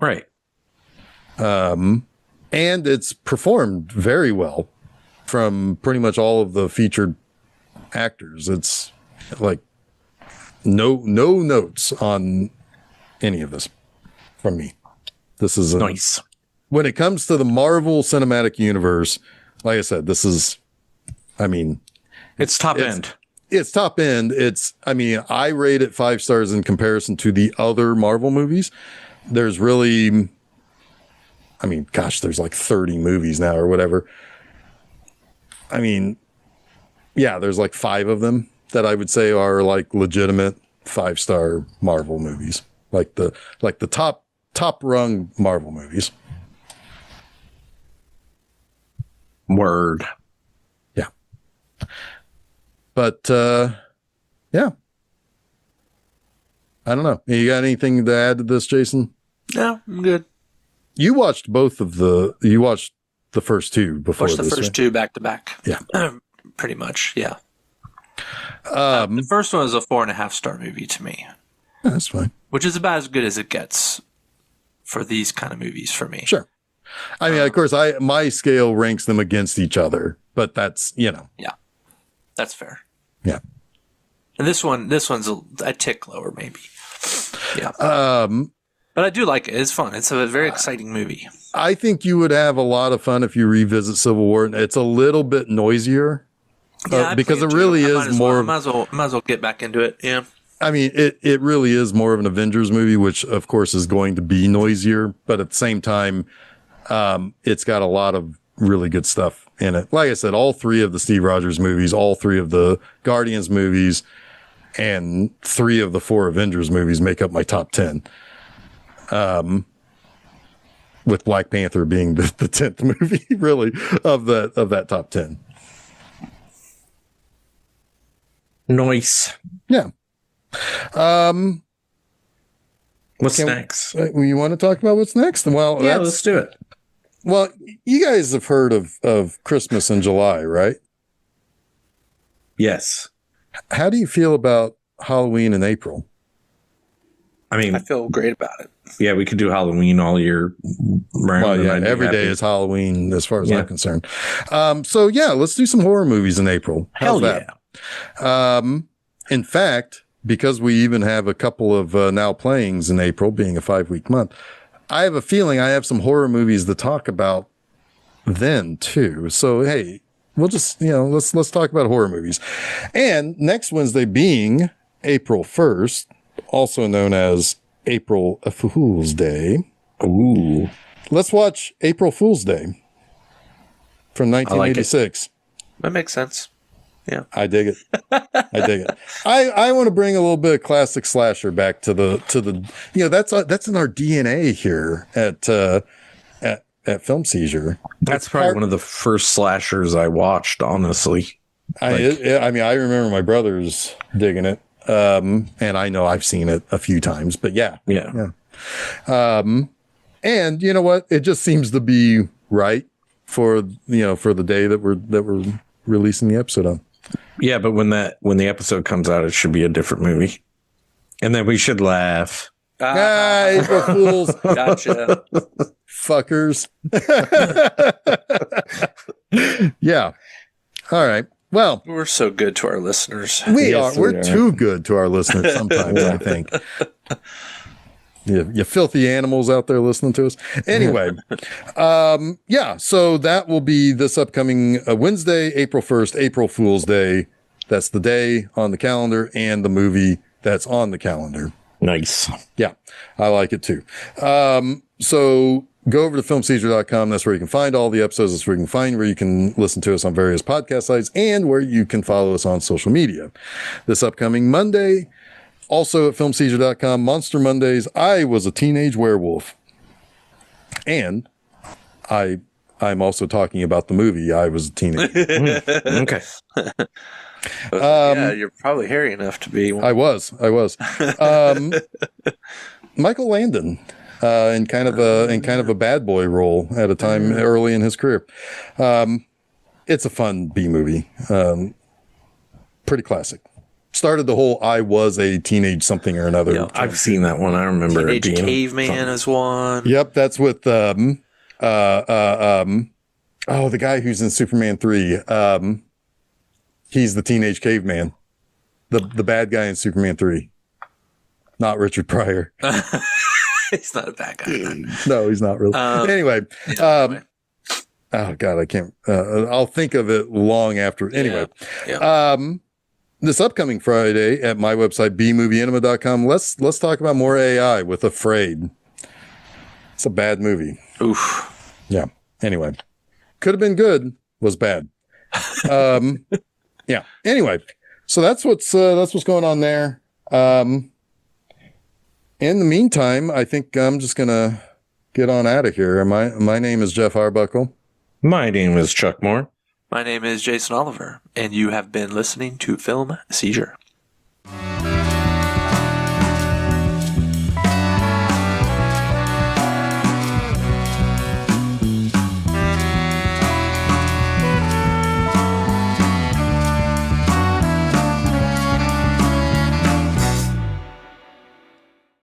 Right. And it's performed very well from pretty much all of the featured actors. It's like no notes on any of this from me. This is nice. When it comes to the Marvel Cinematic Universe, like I said, this is, it's top end. It's top end. I rate it 5 stars in comparison to the other Marvel movies. There's really, there's like 30 movies now or whatever. There's like 5 of them that I would say are like legitimate 5-star Marvel movies. Like the top rung Marvel movies. Word. Yeah. But, yeah. I don't know. You got anything to add to this, Jason? No, I'm good. You watched you watched the first 2 before this, Watched the first 2 back to back. Yeah. Pretty much, yeah. The first one is a 4.5-star movie to me. That's fine. Which is about as good as it gets for these kind of movies for me. Sure. Of course, my scale ranks them against each other, but that's, Yeah, that's fair. Yeah. And this one's a tick lower, maybe. Yeah. But I do like it. It's fun. It's a very exciting movie. I think you would have a lot of fun if you revisit Civil War. It's a little bit noisier. Yeah, because it really is more. Might as well get back into it. Yeah. I mean, it really is more of an Avengers movie, which of course is going to be noisier, but at the same time, it's got a lot of really good stuff in it. Like I said, all 3 of the Steve Rogers movies, all 3 of the Guardians movies, and 3 of the 4 Avengers movies make up my top 10. With Black Panther being the 10th movie, really, of that top 10. Nice. Yeah. What's next? You want to talk about what's next? Well, yeah, let's do it. Well, you guys have heard of Christmas in July, right? Yes. How do you feel about Halloween in April? I mean, I feel great about it. Yeah, we could do Halloween all year round. Well, yeah, every day is Halloween as far as I'm concerned. So yeah, let's do some horror movies in April. How's that? In fact, because we even have a couple of now playings in April, being a 5-week month, I have a feeling I have some horror movies to talk about then too. So hey, we'll just let's talk about horror movies. And next Wednesday being April 1st, also known as April Fool's Day. Ooh. Let's watch April Fool's Day from 1986. That makes sense. Yeah. I dig it. I dig it. I want to bring a little bit of classic slasher back to the that's in our DNA here at Film Seizure. That's probably one of the first slashers I watched, honestly. I mean, I remember my brothers digging it. And I know I've seen it a few times, but yeah. And you know what? It just seems to be right for the day that we're releasing the episode on. Yeah, but when the episode comes out, it should be a different movie, and then we should laugh. April Fools, gotcha, fuckers. Yeah. All right. Well, we're so good to our listeners. We're too good to our listeners sometimes, I think. You filthy animals out there listening to us. Anyway, so that will be this upcoming Wednesday, April 1st, April Fool's Day. That's the day on the calendar and the movie that's on the calendar. Nice. Yeah, I like it too. So go over to filmseizure.com. That's where you can find all the episodes. That's where you can find where you can listen to us on various podcast sites and where you can follow us on social media. This upcoming Monday, also at filmseizure.com, Monster Mondays, I was a teenage werewolf. And I'm also talking about the movie I was a teenager. Okay. Yeah, you're probably hairy enough to be one. I was. Michael Landon. In kind of a bad boy role at a time early in his career. It's a fun B movie. Pretty classic. Started the whole I was a teenage something or another. Yeah, I've seen that one. I remember Teenage it being Caveman fun. is one. Yep, that's with the guy who's in Superman 3. He's the teenage caveman. The bad guy in Superman 3. Not Richard Pryor. He's not a bad guy. No, he's not really. Anyway. Anyway. Oh God, I can't. I'll think of it long after. Anyway, this upcoming Friday at my website bmovieanima.com. Let's talk about more AI with Afraid. It's a bad movie. Oof. Yeah. Anyway, could have been good. Was bad. Yeah. Anyway, so that's what's going on there. In the meantime, I think I'm just gonna get on out of here. My name is Jeff Arbuckle. My name is Chuck Moore. My name is Jason Oliver, and you have been listening to Film Seizure.